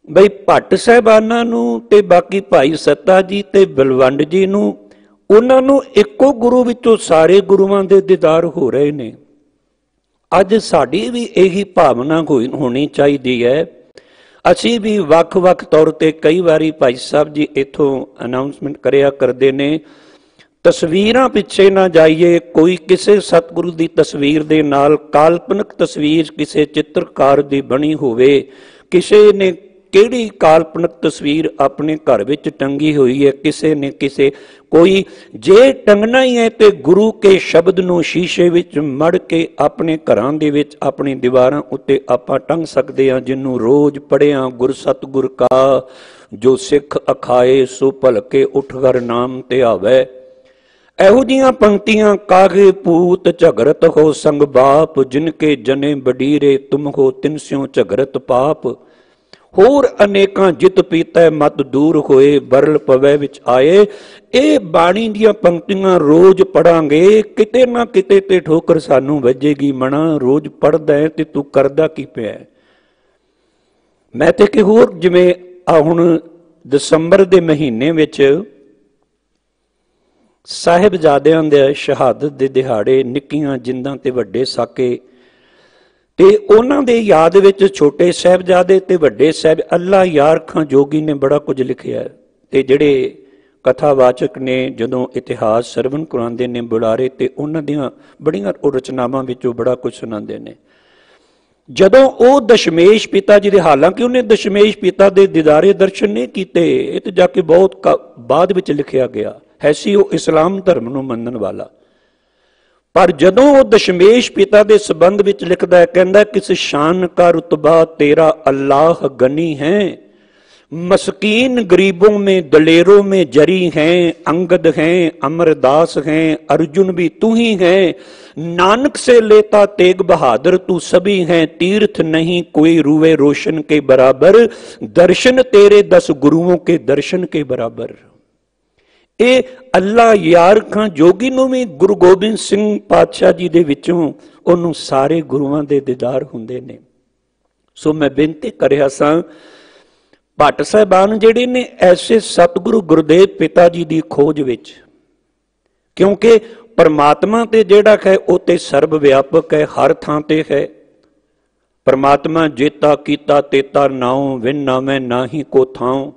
S1: ਬਈ ਭੱਟ ਸਾਹਿਬਾਨਾਂ ਨੂੰ ਤੇ ਬਾਕੀ ਭਾਈ ਸੱਤਾ ਜੀ ਤੇ ਬਲਵੰਡ ਜੀ ਨੂੰ, ਉਹਨਾਂ ਨੂੰ ਇੱਕੋ ਗੁਰੂ ਵਿੱਚੋਂ ਸਾਰੇ ਗੁਰੂਆਂ ਦੇ ਦੀਦਾਰ ਹੋ ਰਹੇ ਨੇ। ਅੱਜ ਸਾਡੀ ਵੀ ਇਹੀ ਭਾਵਨਾ ਹੋਣੀ ਚਾਹੀਦੀ ਹੈ। ਅਸੀਂ ਵੀ ਵੱਖ-ਵੱਖ ਤੌਰ ਤੇ ਕਈ ਵਾਰੀ ਭਾਈ ਸਾਹਿਬ ਜੀ ਇੱਥੋਂ ਅਨਾਉਂਸਮੈਂਟ ਕਰਿਆ ਕਰਦੇ ਨੇ, ਤਸਵੀਰਾਂ ਪਿੱਛੇ ਨਾ ਜਾਈਏ। ਕੋਈ ਕਿਸੇ ਸਤਿਗੁਰੂ ਦੀ ਤਸਵੀਰ ਦੇ ਨਾਲ ਕਾਲਪਨਿਕ ਤਸਵੀਰ ਕਿਸੇ ਚਿੱਤਰਕਾਰ ਦੀ ਬਣੀ ਹੋਵੇ, ਕਿਸੇ ਨੇ ਕਿਹੜੀ ਕਾਲਪਨਿਕ ਤਸਵੀਰ ਆਪਣੇ ਘਰ ਵਿੱਚ ਟੰਗੀ ਹੋਈ ਹੈ, ਕਿਸੇ ਨੇ ਕਿਸੇ ਕੋਈ, ਜੇ ਟੰਗਣਾ ਹੀ ਹੈ ਤੇ ਗੁਰੂ ਕੇ ਸ਼ਬਦ ਨੂੰ ਸ਼ੀਸ਼ੇ ਵਿੱਚ ਮੜ ਕੇ ਆਪਣੇ ਘਰਾਂ ਦੇ ਵਿੱਚ ਆਪਣੀ ਦੀਵਾਰਾਂ ਉੱਤੇ ਆਪਾਂ ਟੰਗ ਸਕਦੇ ਹਾਂ, ਜਿਹਨੂੰ ਰੋਜ਼ ਪੜ੍ਹਿਆ ਗੁਰ ਸਤਿਗੁਰ ਕਾ ਜੋ ਸਿੱਖ ਅਖਾਏ ਸੋ ਭਲਕੇ ਉਠ ਕਰ ਨਾਮ ਧਿਆਵੈ। ਇਹੋ ਜਿਹੀਆਂ ਪੰਕਤੀਆਂ, ਕਾਗੇ ਪੂਤ ਝਗਰਤ ਹੋ ਸੰਗ ਬਾਪ, ਜਿਨ ਕੇ ਜਨੇ ਬਡੀਰੇ ਤੁਮ ਹੋ ਤਿਨ ਸਿਉ ਝਗਰਤ ਪਾਪ। ਹੋਰ ਅਨੇਕਾਂ ਜਿਤ ਪੀਤੈ ਮਤ ਦੂਰ ਹੋਏ, ਬਰਲ ਪਵੈ ਵਿੱਚ ਆਏ। ਇਹ ਬਾਣੀ ਦੀਆਂ ਪੰਕਤੀਆਂ ਰੋਜ਼ ਪੜਾਂਗੇ, ਕਿਤੇ ਨਾ ਕਿਤੇ ਤੇ ਠੋਕਰ ਸਾਨੂੰ ਵੱਜੇਗੀ। ਮਣਾ ਰੋਜ਼ ਪੜਦਾ ਹੈ ਤੇ ਤੂੰ ਕਰਦਾ ਕੀ ਪਿਆ? ਮੈਂ ਤੇ ਕਿ ਹੋਰ, ਜਿਵੇਂ ਆ ਹੁਣ ਦਸੰਬਰ ਦੇ ਮਹੀਨੇ ਵਿੱਚ ਸਾਹਿਬਜ਼ਾਦਿਆਂ ਦੇ ਸ਼ਹਾਦਤ ਦੇ ਦਿਹਾੜੇ, ਨਿੱਕੀਆਂ ਜਿੰਦਾਂ ਤੇ ਵੱਡੇ ਸਾਕੇ, ਤੇ ਉਹਨਾਂ ਦੇ ਯਾਦ ਵਿੱਚ ਛੋਟੇ ਸਾਹਿਬਜ਼ਾਦੇ ਤੇ ਵੱਡੇ ਸਾਹਿਬ, ਅੱਲਾ ਯਾਰ ਖਾਂ ਜੋਗੀ ਨੇ ਬੜਾ ਕੁਝ ਲਿਖਿਆ। ਤੇ ਜਿਹੜੇ ਕਥਾਵਾਚਕ ਨੇ ਜਦੋਂ ਇਤਿਹਾਸ ਸਰਵਣ ਕਰਾਉਂਦੇ ਨੇ ਬੁਲਾਰੇ, ਤੇ ਉਹਨਾਂ ਦੀਆਂ ਬੜੀਆਂ ਰਚਨਾਵਾਂ ਵਿੱਚੋਂ ਬੜਾ ਕੁਝ ਸੁਣਾਉਂਦੇ ਨੇ। ਜਦੋਂ ਉਹ ਦਸ਼ਮੇਸ਼ ਪਿਤਾ ਜੀ ਦੇ, ਹਾਲਾਂਕਿ ਉਹਨੇ ਦਸ਼ਮੇਸ਼ ਪਿਤਾ ਦੇ ਦੀਦਾਰੇ ਦਰਸ਼ਨ ਨਹੀਂ ਕੀਤੇ, ਇਹ ਤੇ ਜਾ ਕੇ ਬਹੁਤ ਬਾਅਦ ਵਿੱਚ ਲਿਖਿਆ ਗਿਆ ਹੈ ਸੀ, ਉਹ ਇਸਲਾਮ ਧਰਮ ਨੂੰ ਮੰਨਣ ਵਾਲਾ। ਪਰ ਜਦੋਂ ਉਹ ਦਸ਼ਮੇਸ਼ ਪਿਤਾ ਦੇ ਸੰਬੰਧ ਵਿੱਚ ਲਿਖਦਾ ਹੈ, ਕਹਿੰਦਾ ਕਿਸ ਸ਼ਾਨ ਕਾ ਰੁਤਬਾ ਤੇਰਾ ਅੱਲਾਹ ਗਨੀ ਹੈ, मस्कीन गरीबों में दलेरों में जरी हैं, अंगद हैं, अमरदास हैं, अर्जुन भी तू ही है, नानक से लेता तेग बहादुर तू सभी हैं, तीर्थ नहीं कोई रूए रोशन के बराबर, दर्शन तेरे 10 गुरुओं के दर्शन के बराबर। ਇਹ ਅੱਲਾ ਯਾਰ ਖਾਂ ਜੋਗੀ ਨੂੰ ਵੀ ਗੁਰੂ ਗੋਬਿੰਦ ਸਿੰਘ ਪਾਤਸ਼ਾਹ ਜੀ ਦੇ ਵਿੱਚੋਂ ਉਹਨੂੰ ਸਾਰੇ ਗੁਰੂਆਂ ਦੇ ਦੀਦਾਰ ਹੁੰਦੇ ਨੇ। ਸੋ ਮੈਂ ਬੇਨਤੀ ਕਰ ਰਿਹਾ ਸਾਂ, ਭੱਟ ਸਾਹਿਬਾਨ ਜਿਹੜੇ ਨੇ ਐਸੇ ਸਤਿਗੁਰੂ ਗੁਰਦੇਵ ਪਿਤਾ ਜੀ ਦੀ ਖੋਜ ਵਿੱਚ, ਕਿਉਂਕਿ ਪਰਮਾਤਮਾ ਤੇ ਜਿਹੜਾ ਹੈ ਉਹ ਤੇ ਸਰਬ ਵਿਆਪਕ ਹੈ, ਹਰ ਥਾਂ ਤੇ ਹੈ। ਪਰਮਾਤਮਾ ਜੇਤਾ ਕੀਤਾ ਤੇਤਾ ਨਾਉ, ਵਿਨ ਨਾਮੈ ਨਾਹੀ ਕੋ ਥਾਉ,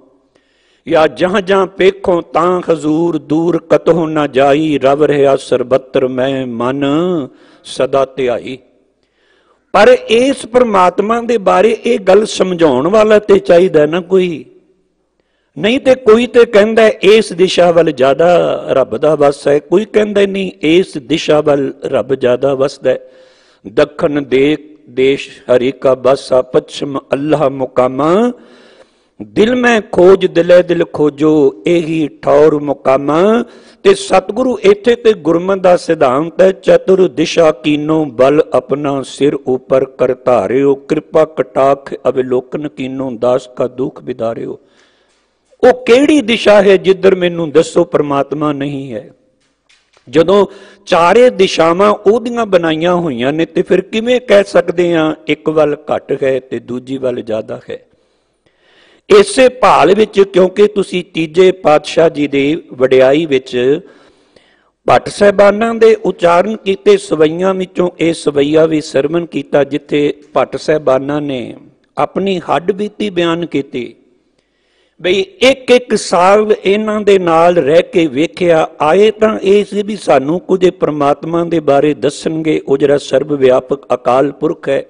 S1: या जहाँ जहाँ पेखों तां हजूर, दूर कतहो ना जाई, रव रहा सरबत्र मैं मन सदा ध्याई। पर इस परमात्मा दे बारे ये गल समझाउण वाला ते चाहिदा ना कोई, नहीं ते कोई ते कहंदा इस दिशा वल ज्यादा रब दा वस है, कोई कहंदा नहीं इस दिशा वल रब ज्यादा वसदा है। दखन देश हरि का बसा, पश्चिम अल्लाह मुकामा, दिल में खोज दिले दिल खोजो, यही ठौर मुकामा। ते सतगुरु इत्थे ते गुरमत दा सिद्धांत है, चतुर दिशा कीनो बल अपना सिर ऊपर कर धारियो, कृपा कटाख अवलोकन कीनो दास का दुख बिदारियो। वो केड़ी दिशा है जिधर मैनू दसो परमात्मा नहीं है? ਜਦੋਂ ਚਾਰੇ ਦਿਸ਼ਾਵਾਂ ਉਹਦੀਆਂ ਬਣਾਈਆਂ ਹੋਈਆਂ ਨੇ ਤੇ ਫਿਰ ਕਿਵੇਂ ਕਹਿ ਸਕਦੇ ਹਾਂ ਇੱਕ ਵੱਲ ਘੱਟ ਹੈ ਤੇ ਦੂਜੀ ਵੱਲ ਜ਼ਿਆਦਾ ਹੈ? ਇਸੇ ਭਾਲ ਵਿੱਚ, ਕਿਉਂਕਿ ਤੁਸੀਂ ਤੀਜੇ ਪਾਤਸ਼ਾਹ ਜੀ ਦੀ ਵਡਿਆਈ ਵਿੱਚ ਭੱਟ ਸਾਹਿਬਾਨਾਂ ਦੇ ਉਚਾਰਨ ਕੀਤੇ ਸਵਈਆਂ ਵਿੱਚੋਂ ਇਹ ਸਵਈਆ ਵੀ ਸਰਵਣ ਕੀਤਾ, ਜਿੱਥੇ ਭੱਟ ਸਾਹਿਬਾਨਾਂ ਨੇ ਆਪਣੀ ਹੱਡ ਬੀਤੀ ਬਿਆਨ ਕੀਤੀ। ਬਈ ਇੱਕ ਇੱਕ ਸਾਲ ਇਹਨਾਂ ਦੇ ਨਾਲ ਰਹਿ ਕੇ ਵੇਖਿਆ, ਆਏ ਤਾਂ ਇਹ ਸੀ ਵੀ ਸਾਨੂੰ ਕੁਝ ਪਰਮਾਤਮਾ ਦੇ ਬਾਰੇ ਦੱਸਣਗੇ, ਉਹ ਜਿਹੜਾ ਸਰਬ ਵਿਆਪਕ ਅਕਾਲ ਪੁਰਖ ਹੈ।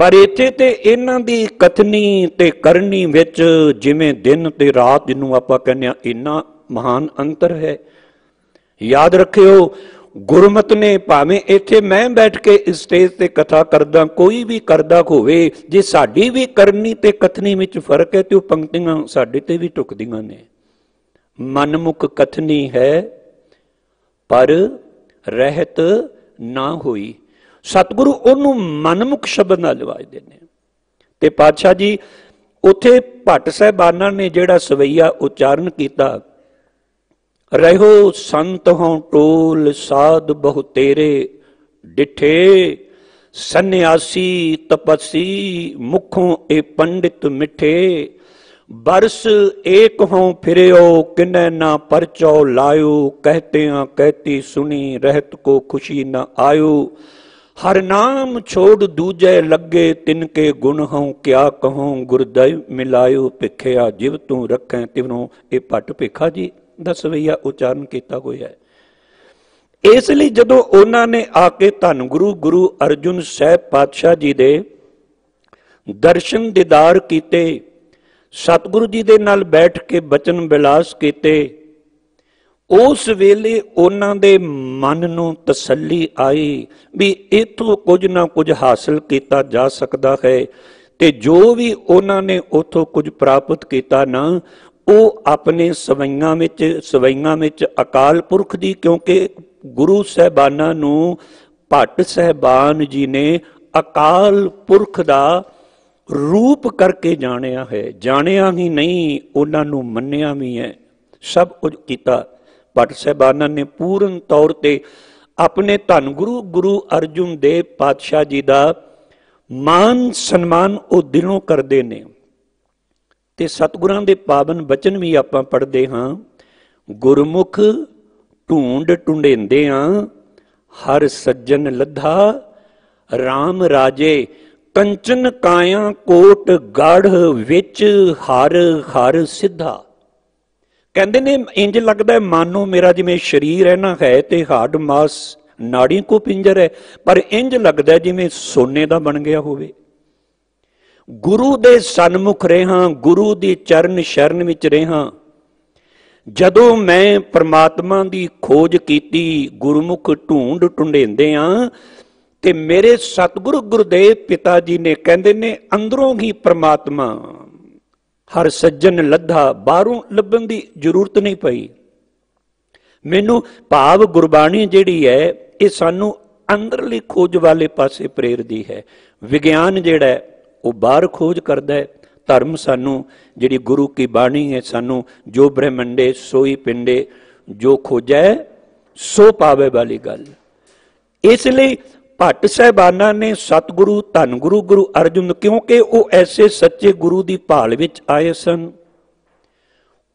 S1: ਪਰ ਇੱਥੇ ਤੇ ਇਹਨਾਂ ਦੀ ਕਥਨੀ ਤੇ ਕਰਨੀ ਵਿੱਚ ਜਿਵੇਂ ਦਿਨ ਤੇ ਰਾਤ, ਜਿਹਨੂੰ ਆਪਾਂ ਕਹਿੰਦੇ ਹਾਂ, ਇੰਨਾ ਮਹਾਨ ਅੰਤਰ ਹੈ। ਯਾਦ ਰੱਖਿਓ, ਗੁਰਮਤ ਨੇ ਭਾਵੇਂ ਇੱਥੇ ਮੈਂ ਬੈਠ ਕੇ ਇਸ ਸਟੇਜ ਤੇ ਕਥਾ ਕਰਦਾ, ਕੋਈ ਵੀ ਕਰਦਾ ਹੋਵੇ, ਜੇ ਸਾਡੀ ਵੀ ਕਰਨੀ ਤੇ ਕਥਨੀ ਵਿੱਚ ਫਰਕ ਹੈ ਤੇ ਉਹ ਪੰਕਤੀਆਂ ਸਾਡੇ ਤੇ ਵੀ ਟੁਕਦੀਆਂ ਨੇ। ਮਨਮੁਖ ਕਥਨੀ ਹੈ ਪਰ ਰਹਿਤ ਨਾ ਹੋਈ। ਸਤਿਗੁਰੂ ਉਹਨੂੰ ਮਨਮੁਖ ਸ਼ਬਦ ਨਾਲ ਨਵਾਜਦੇ ਨੇ। ਤੇ ਪਾਤਸ਼ਾਹ ਜੀ ਉੱਥੇ ਭੱਟ ਸਾਹਿਬਾਨਾਂ ਨੇ ਜਿਹੜਾ ਸਵਈਆ ਉਚਾਰਨ ਕੀਤਾ, ਰਹੋ ਸੰਤ ਹੋਂ ਟੋਲ ਸਾਧ ਬਹੁ ਤੇਰੇ ਡਿਠੇ, सन्यासी तपस्वी मुखों ए पंडित मिठे, बरस एक हों फिरयो किन्ने ना परचौ लायो, कहते कहती सुनी रहत को खुशी न आयो, हर नाम छोड़ दूजे लगे तिनके गुण हों, क्या कहूं गुरदेव मिलायो, भिखिया जिव तू रखें तिवरों। ये भट्ट भिखा जी दा सवैया उचारण किया होया है। इस लिए जदों उन्हां ने आके धन गुरु गुरु अर्जुन साहब पातशाह जी दे दर्शन दीदार कीते, सतगुरु जी दे नाल बैठ के बचन विलास कीते, उस वेले उन्हां दे मन नूं तसल्ली आई भी इथों कुछ ना कुछ हासिल किया जा सकता है, ते जो भी उन्हां ने उथों कुछ प्राप्त किया ना, वो अपने सवैयां विच अकाल पुरख दी, क्योंकि गुरु साहबाना नूं भट्ट साहबान जी ने अकाल पुरख दा रूप करके जानिया है। जानिया ही नहीं, उन्होंने मन्निया भी है, सब कुछ किया। भट्ट साहबाना ने पूर्ण तौर पर अपने धन गुरु गुरु अर्जुन देव पातशाह जी का मान सन्मान वो दिलों करते ने। ते सतगुरां दे पावन बचन भी आपां पढ़दे हां, गुरमुख ढूंढ ढूंढेंदे हां, हर सज्जन लद्धा राम राजे, कंचन काया कोट गढ़ विच हर हर सिद्धा। कहते ने इंज लगता है मानो मेरा जिमें शरीर है ना है ते हाड मास नाड़ी को पिंजर है, पर इंज लगता है जिमें सोने का बन गया होवे। गुरु दे सन्मुख रहा, गुरु दी चरण शरण विच रहा। जदों मैं परमात्मा दी खोज कीती, गुरमुख ढूंढ ढूंढेंदे हां, ते मेरे सतगुरु गुरुदेव पिता जी ने कहते ने अंदरों ही परमात्मा हर सज्जन लद्धा, बाहरों लभन की जरूरत नहीं पई। मैनू भाव गुरबाणी जिहड़ी है ये सानू अंदरली खोज वाले पासे प्रेरदी है। विज्ञान जिहड़ा है वो बाहर खोज करता है, धर्म सानू जिहड़ी गुरु की बाणी है सानू जो ब्रह्मंडे सोई पिंडे, जो खोजा है सो पावे वाली गल। इसलिए भट्ट साहबाना ने सतगुरु धन गुरु गुरु अर्जुन, क्योंकि वो ऐसे सच्चे गुरु की भाल विच आए सन,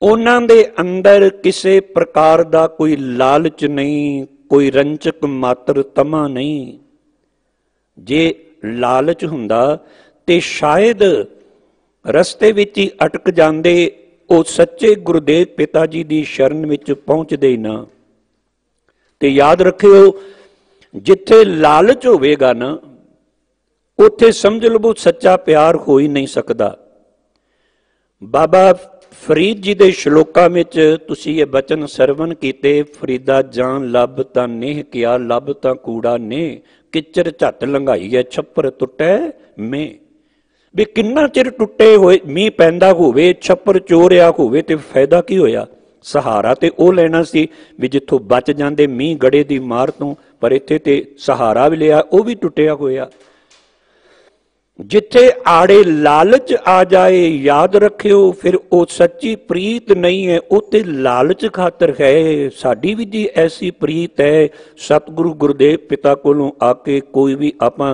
S1: उन्हां दे अंदर किसी प्रकार का कोई लालच नहीं, कोई रंचक मात्र तमा नहीं। जे लालच हुंदा ते शायद रस्ते विच ही अटक जांदे, वो सच्चे गुरुदेव पिता जी की शरण विच पहुंचदे ही ना। ते याद रखियो, जिथे लालच होवेगा ना उथे समझ लो सच्चा प्यार हो ही नहीं सकता। बाबा फरीद जी के श्लोकां विच तुसीं ये बचन सरवण कीते, फरीदा जान लभ तां नेह किया, लभ तां कूड़ा ने, किचर झट लंघाई है छप्पर टुटै में। भी किन्ना चिर टुटे होए मीह पैंदा होवे, छप्पर चोरिया होवे ते फायदा की होया। सहारा ते ओ लेना सी भी जिथों बच जांदे मीह गड़े दी मार तो, पर इत्थे ते सहारा भी लिया वो भी टुटिया होया। जिथे आड़े लालच आ जाए याद रखियो फिर वो सच्ची प्रीत नहीं है, उत्ते लालच खातर है। साडी भी जी ऐसी प्रीत है, सतगुरु गुरुदेव पिता कोलों आके कोई भी आपां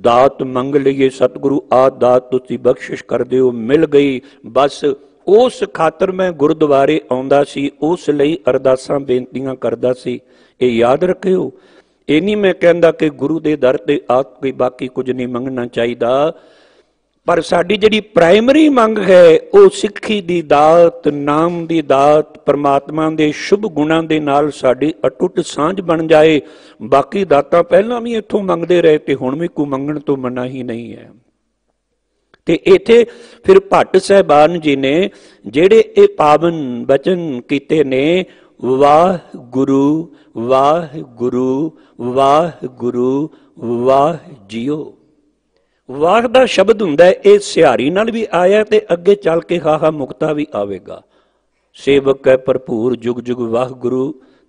S1: दात मंग लईए, सतगुरु आ दात तुसी बख्शिश कर दिओ, मिल गई बस उस खातर मैं गुरुद्वारे आउंदा सी, उस लई अरदासां बेनतियां करदा सी। ये याद रखियो। ये नहीं मैं कहता कि गुरु के दर ते आके बाकी कुछ नहीं मंगना चाहिए, पर साडी जिहड़ी प्राइमरी मंग है वो सिक्खी दी दात, नाम दी दात, परमात्मा दे शुभ गुणां दे नाल साडी अटुट सांझ बन जाए। बाकी दातां पहलां भी इत्थों मंगदे रहे ते हुण भी कोई मंगण तो मना ही नहीं है। ते इत्थे फिर भट्ट साहबान जी ने जिहड़े ये पावन बचन कीते ने, वाह गुरु वाह गुरु वाह गुरु वाह जियो। वाह दा शब्द हुंदा है, ये सिहारी नाल भी आया ते अगे चल के हाहा मुक्ता भी आवेगा। सेवक है भरपूर जुग जुग वाह गुरु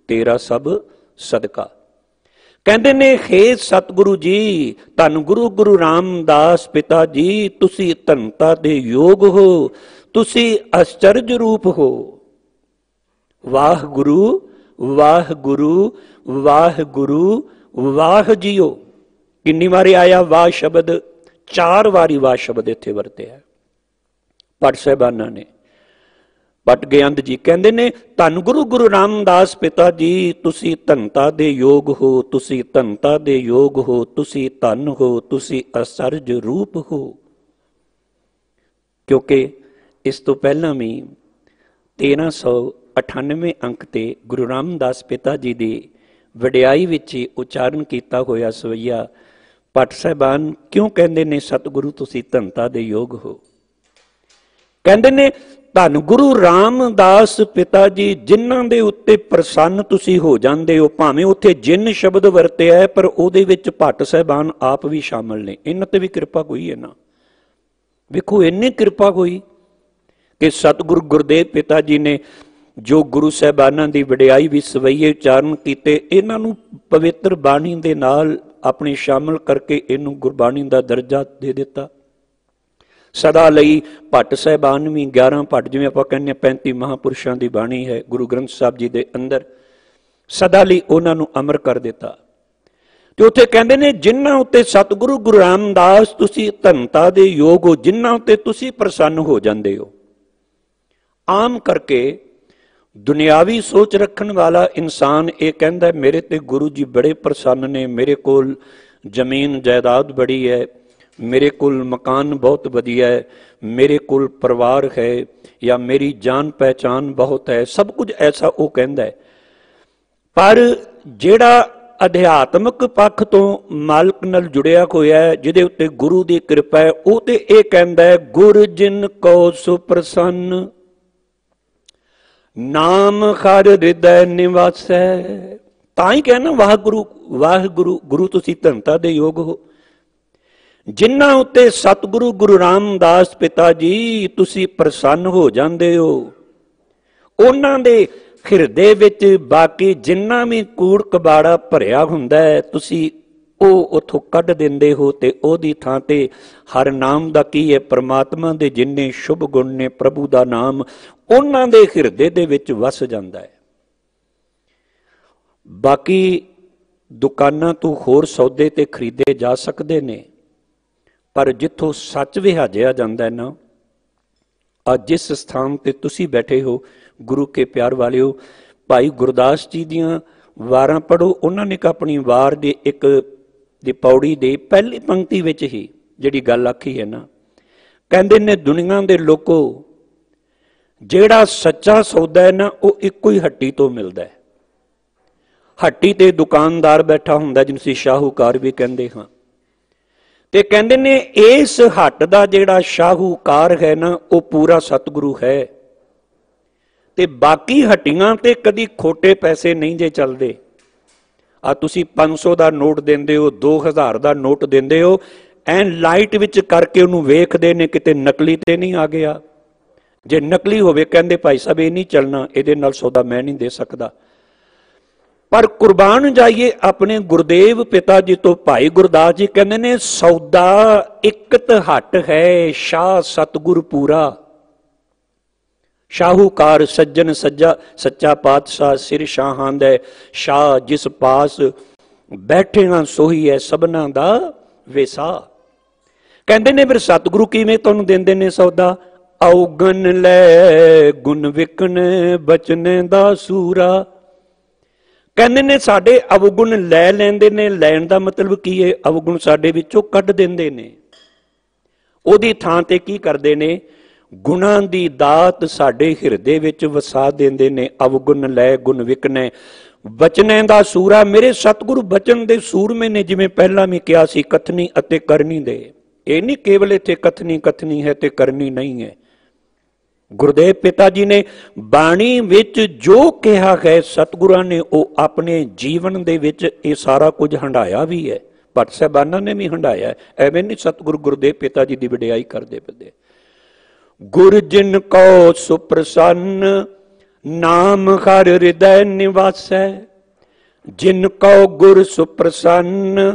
S1: तेरा सब सदका। कहते ने हे सतगुरु जी, धन गुरु गुरु रामदास पिता जी, तुसी धनता दे योग हो, तुसी आश्चर्य रूप हो। वाह गुरु वाह गुरु वाह गुरु वाह जियो। किन्नी वारी आया वाह शब्द? 4 वारी वाह शब्द इत्थे वरतिया भट्ट साहिबाना ने। भट्ट बेअंत जी कहते ने, धन गुरु गुरु रामदास पिता जी, तुसी धनता दे योग हो, तुसी धनता दे योग हो, तुसी धन हो, तुसी असरज रूप हो। क्योंकि इस तो पहला भी 1398 अंक ते गुरु रामदास पिता जी की वडियाई विच उच्चारण किया होया सवैया भट्ट साहिबान क्यों कहते ने सतगुरु तुसी धनता दे योग हो? कहते ने धन गुरु रामदास पिता जी जिन्हां दे उत्ते प्रसन्न तुसी हो जांदे हो, भावें उत्थे जिन शब्द वरतिया है पर उहदे विच भट्ट साहिबान आप भी शामिल ने। इन्हां ते भी कृपा कोई है ना। वेखो इन्नी कृपा कोई कि सतगुरु गुरदेव पिता जी ने जो गुरु साहिबाना की वडियाई भी सवैये उच्चारण किए, इन्हां नूं पवित्र बाणी दे नाल अपने शामिल करके इनू गुरबाणी का दर्जा दे दिता। सदा लई भट्ट साहिबान भी 11 भट्ट, जिवें आपां कहने 35 महापुरुषों की बाणी है गुरु ग्रंथ साहब जी के अंदर, सदा लई उन्हां नूं अमर कर दिता। ते उत्थे कहंदे ने जिन्हां उत्ते सतगुरु गुरु रामदास तुसी धनता दे योग हो, जिन्हां उत्ते तुसी प्रसन्न हो जांदे हो। आम करके दुनियावी सोच रखन वाला इंसान ये कहता है मेरे ते गुरु जी बड़े प्रसन्न ने, मेरे कोल जमीन जायदाद बड़ी है, मेरे कोल मकान बहुत वधिया है, मेरे कोल परिवार है, या मेरी जान पहचान बहुत है, सब कुछ ऐसा वो कहता है। पर जिहड़ा अध्यात्मक पक्ष तो मालक नाल जुड़िया होया है, जिहदे उत्ते गुरु की कृपा है, वो ते ये कहता है गुर जिन को सुप्रसन्न नाम हर हृदय निवास है। तां ही कहना वाह गुरु गुरु तुसी धनता दे योग हो। जिन्हां उत्ते सतगुरु गुरु रामदास पिता जी तुसी प्रसन्न हो जांदे हो, उन्हां दे हिरदे विच बाकी जिन्ना भी कूड़ कबाड़ा भरिया हुंदा है तुसी ਉਹ ਉਥੋਂ ਕੱਢ ਦਿੰਦੇ ਹੋ ਤੇ ਉਹਦੀ ਥਾਂ ਤੇ ਹਰ ਨਾਮ ਦਾ ਕੀ ਹੈ, परमात्मा ਦੇ ਜਿੰਨੇ शुभ गुण ने प्रभु ਦਾ ਨਾਮ ਉਹਨਾਂ ਦੇ ਹਿਰਦੇ ਦੇ ਵਿੱਚ ਵਸ ਜਾਂਦਾ ਹੈ। ਬਾਕੀ ਦੁਕਾਨਾਂ ਤੋਂ ਹੋਰ ਸੌਦੇ ਤੇ ਖਰੀਦੇ ਜਾ ਸਕਦੇ ਨੇ, ਪਰ ਜਿੱਥੋਂ ਸੱਚ ਵਿਹਾਜਿਆ ਜਾਂਦਾ ਹੈ ਨਾ, ਅੱਜ ਜਿਸ ਸਥਾਨ ਤੇ ਤੁਸੀਂ ਬੈਠੇ ਹੋ ਗੁਰੂ ਕੇ ਪਿਆਰ ਵਾਲਿਓ, ਭਾਈ ਗੁਰਦਾਸ ਜੀ ਦੀਆਂ ਵਾਰਾਂ ਪੜ੍ਹੋ। ਉਹਨਾਂ ਨੇ ਆਪਣੀ ਵਾਰ ਦੇ ਇੱਕ ਦੀ ਪੌੜੀ ਦੇ ਪਹਿਲੀ ਪੰਕਤੀ ਵਿੱਚ ਹੀ ਜਿਹੜੀ ਗੱਲ ਆਖੀ ਹੈ ਨਾ, ਕਹਿੰਦੇ ਨੇ ਦੁਨੀਆ ਦੇ ਲੋਕੋ ਜਿਹੜਾ ਸੱਚਾ ਸੌਦਾ ਹੈ ਨਾ ਉਹ ਇੱਕੋ ਹੀ ਹੱਟੀ ਤੋਂ ਮਿਲਦਾ ਹੈ। ਹੱਟੀ ਤੇ ਦੁਕਾਨਦਾਰ ਬੈਠਾ ਹੁੰਦਾ ਜਿਹਨੂੰ ਅਸੀਂ ਸ਼ਾਹੂਕਾਰ ਵੀ ਕਹਿੰਦੇ ਹਾਂ, ਤੇ ਕਹਿੰਦੇ ਨੇ ਇਸ ਹੱਟ ਦਾ ਜਿਹੜਾ ਸ਼ਾਹੂਕਾਰ ਹੈ ਨਾ ਉਹ ਪੂਰਾ ਸਤਿਗੁਰੂ ਹੈ, ਤੇ ਬਾਕੀ ਹੱਟੀਆਂ ਤੇ ਕਦੀ ਖੋਟੇ ਪੈਸੇ ਨਹੀਂ ਜੇ ਚੱਲਦੇ। ਆ ਤੁਸੀਂ 500 ਦਾ ਨੋਟ ਦਿੰਦੇ ਹੋ, 2000 ਦਾ ਨੋਟ ਦਿੰਦੇ ਹੋ, ਐਨ ਲਾਈਟ ਵਿੱਚ ਕਰਕੇ ਉਹਨੂੰ ਵੇਖਦੇ ਨੇ ਕਿਤੇ ਨਕਲੀ ਤੇ ਨਹੀਂ ਆ ਗਿਆ। ਜੇ ਨਕਲੀ ਹੋਵੇ ਕਹਿੰਦੇ ਭਾਈ ਸਾਹਿਬ ਇਹ ਨਹੀਂ ਚੱਲਣਾ, ਇਹਦੇ ਨਾਲ ਸੌਦਾ ਮੈਂ ਨਹੀਂ ਦੇ ਸਕਦਾ। ਪਰ ਕੁਰਬਾਨ ਜਾਈਏ ਆਪਣੇ ਗੁਰਦੇਵ ਪਿਤਾ ਜੀ ਤੋਂ। ਭਾਈ ਗੁਰਦਾਸ ਜੀ ਕਹਿੰਦੇ ਨੇ ਸੌਦਾ ਇਕਤ ਹੱਟ ਹੈ ਸ਼ਾਹ ਸਤਿਗੁਰ ਪੂਰਾ। शाहूकार सज्जन सज्जा सच्चा पातशाह सिर शाहां दे शाह जिस पास बैठे ना सोही है सबना दा वेसा। कहते ने फिर सतगुरु किवें तुहानूं देंदे ने सौदा, औगन लै गुण विकन बचने दा सूरा। कहते ने साडे अवगुण लै लैंदे ने। लैण दा मतलब की है? अवगुण साडे विचों कढ दिंदे ने, ओदी थां ते की करदे ने? गुणां दी दात साडे हिरदे विच वसा देंदे ने। अवगुण लै गुण विकनै बचने दा सूरा। मेरे सतगुरु बचन दे सूरमे ने, जिवें पहला भी कहा सी कथनी अते करनी दे। ये नहीं केवल इत्थे कथनी कथनी है ते करनी नहीं है। गुरदेव पिता जी ने बाणी विच जो कहा है सतगुरां ने वो अपने जीवन दे विच ये सारा कुछ हंडाया भी है। भट्ट साहिबाना ने भी हंडाया है। एवें नहीं सतगुरु गुरदेव पिता जी की वडियाई करते पए। गुर जिन को सुप्रसन्न नाम हर हृदय निवासै। जिन को गुर सुप्रसन्न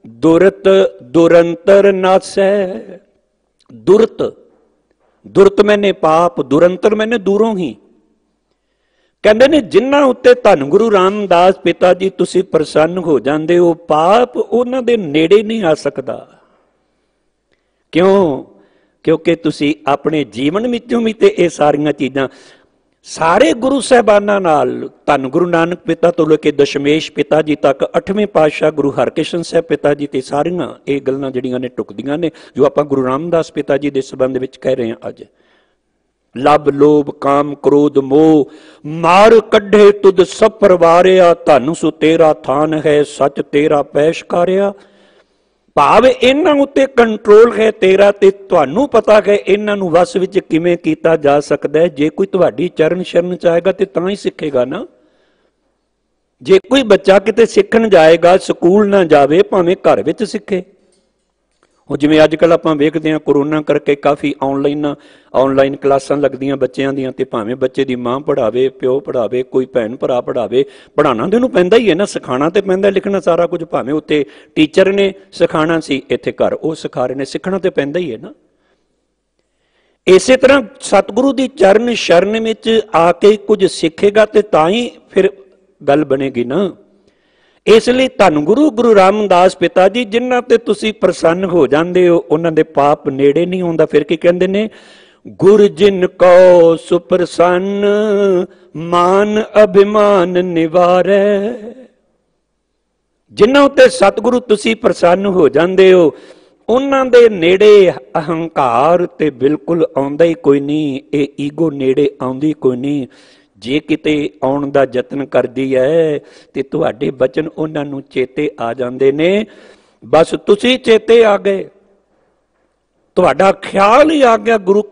S1: दुरत दुरंतर नासै। दुरत, दुरत मैंने पाप, दुरंतर मैंने दूरों ही। ਕਹਿੰਦੇ ਨੇ ਜਿਨ੍ਹਾਂ ਉੱਤੇ ਧੰਨ ਗੁਰੂ ਰਾਮਦਾਸ ਪਿਤਾ ਜੀ ਤੁਸੀਂ ਪ੍ਰਸੰਨ ਹੋ ਜਾਂਦੇ ਹੋ, ਪਾਪ ਉਹਨਾਂ ਦੇ ਨੇੜੇ ਨਹੀਂ ਆ ਸਕਦਾ। ਕਿਉਂ? ਕਿਉਂਕਿ ਤੁਸੀਂ ਆਪਣੇ ਜੀਵਨ ਵਿੱਚੋਂ ਵੀ ਤੇ ਇਹ ਸਾਰੀਆਂ ਚੀਜ਼ਾਂ ਸਾਰੇ ਗੁਰੂ ਸਾਹਿਬਾਨਾਂ ਨਾਲ, ਧੰਨ ਗੁਰੂ ਨਾਨਕ ਪਿਤਾ ਤੋਂ ਲੈ ਕੇ ਦਸ਼ਮੇਸ਼ ਪਿਤਾ ਜੀ ਤੱਕ, 8ਵੇਂ ਪਾਤਸ਼ਾਹ ਗੁਰੂ ਹਰਕ੍ਰਿਸ਼ਨ ਸਾਹਿਬ ਪਿਤਾ ਜੀ, ਤੇ ਸਾਰੀਆਂ ਇਹ ਗੱਲਾਂ ਜਿਹੜੀਆਂ ਨੇ ਟੁਕਦੀਆਂ ਨੇ ਜੋ ਆਪਾਂ ਗੁਰੂ ਰਾਮਦਾਸ ਪਿਤਾ ਜੀ ਦੇ ਸੰਬੰਧ ਵਿੱਚ ਕਹਿ ਰਹੇ ਹਾਂ ਅੱਜ। ਲਬ ਲੋਭ ਕਾਮ ਕ੍ਰੋਧ ਮੋਹ ਮਾਰ ਕੱਢੇ ਤੁਧ ਸਭ ਪਰਵਾਰਿਆ, ਧਨ ਸੁ ਤੇਰਾ ਥਾਨ ਹੈ ਸੱਚ ਤੇਰਾ ਪੈਸ਼ਕਾਰਿਆ। ਭਾਵ ਇਹਨਾਂ ਉੱਤੇ ਕੰਟਰੋਲ ਹੈ ਤੇਰਾ, ਤੇ ਤੁਹਾਨੂੰ ਪਤਾ ਹੈ ਇਹਨਾਂ ਨੂੰ ਵਸ ਵਿੱਚ ਕਿਵੇਂ ਕੀਤਾ ਜਾ ਸਕਦਾ ਹੈ। ਜੇ ਕੋਈ ਤੁਹਾਡੀ ਚਰਨ ਸ਼ਰਨ ਚ ਆਏਗਾ ਤੇ ਤਾਂ ਹੀ ਸਿੱਖੇਗਾ ਨਾ। ਜੇ ਕੋਈ ਬੱਚਾ ਕਿਤੇ ਸਿੱਖਣ ਜਾਏਗਾ, ਸਕੂਲ ਨਾ ਜਾਵੇ, ਭਾਵੇਂ ਘਰ ਵਿੱਚ ਸਿੱਖੇ। ਉਹ ਜਿਵੇਂ ਅੱਜ ਕੱਲ੍ਹ ਆਪਾਂ ਵੇਖਦੇ ਹਾਂ ਕਰੋਨਾ ਕਰਕੇ ਕਾਫੀ ਆਨਲਾਈਨ ਕਲਾਸਾਂ ਲੱਗਦੀਆਂ ਬੱਚਿਆਂ ਦੀਆਂ, ਤੇ ਭਾਵੇਂ ਬੱਚੇ ਦੀ ਮਾਂ ਪੜ੍ਹਾਵੇ, ਪਿਓ ਪੜ੍ਹਾਵੇ, ਕੋਈ ਭੈਣ ਭਰਾ ਪੜ੍ਹਾਵੇ, ਪੜ੍ਹਾਉਣਾ ਤੇ ਉਹਨੂੰ ਪੈਂਦਾ ਹੀ ਹੈ ਨਾ, ਸਿਖਾਉਣਾ ਤੇ ਪੈਂਦਾ, ਲਿਖਣਾ ਸਾਰਾ ਕੁਝ। ਭਾਵੇਂ ਉੱਥੇ ਟੀਚਰ ਨੇ ਸਿਖਾਉਣਾ ਸੀ, ਇੱਥੇ ਘਰ ਉਹ ਸਿਖਾ ਰਹੇ ਨੇ, ਸਿੱਖਣਾ ਤੇ ਪੈਂਦਾ ਹੀ ਹੈ ਨਾ। ਇਸੇ ਤਰ੍ਹਾਂ ਸਤਿਗੁਰੂ ਦੀ ਚਰਨ ਸ਼ਰਨ ਵਿੱਚ ਆ ਕੇ ਕੁਝ ਸਿੱਖੇਗਾ ਤੇ ਤਾਂ ਹੀ ਫਿਰ ਗੱਲ ਬਣੇਗੀ ਨਾ। ਇਸ ਲਈ ਧੰਨ ਗੁਰੂ ਰਾਮਦਾਸ ਪਿਤਾ ਜੀ ਜਿਨ੍ਹਾਂ ਤੇ ਤੁਸੀਂ ਪ੍ਰਸੰਨ ਹੋ ਜਾਂਦੇ ਹੋ, ਉਹਨਾਂ ਦੇ ਪਾਪ ਨੇੜੇ ਨਹੀਂ ਆਉਂਦਾ। ਫਿਰ ਕੀ ਕਹਿੰਦੇ ਨੇ? ਗੁਰ ਜਿਨ ਕੋ ਸੁਪ੍ਰਸੰਨ ਮਾਨ ਅਭਿਮਾਨ ਨਿਵਾਰੈ। ਜਿਨ੍ਹਾਂ ਉੱਤੇ ਸਤਿਗੁਰੂ ਤੁਸੀਂ ਪ੍ਰਸੰਨ ਹੋ ਜਾਂਦੇ ਹੋ, ਉਹਨਾਂ ਦੇ ਨੇੜੇ ਅਹੰਕਾਰ ਤੇ ਬਿਲਕੁਲ ਆਉਂਦਾ ਹੀ ਕੋਈ ਨਹੀਂ, ਇਹ ਈਗੋ ਨੇੜੇ ਆਉਂਦੀ ਕੋਈ ਨਹੀਂ। ਜੇ ਕਿਤੇ ਆਉਣ ਦਾ ਯਤਨ ਕਰਦੀ ਹੈ ਤੇ ਤੁਹਾਡੇ ਬਚਨ ਉਹਨਾਂ ਨੂੰ ਚੇਤੇ ਆ ਜਾਂਦੇ ਨੇ। ਬਸ ਤੁਸੀਂ ਚੇਤੇ ਆ ਗਏ, ਤੁਹਾਡਾ ਖਿਆਲ ਹੀ ਆ ਗਿਆ ਗੁਰੂ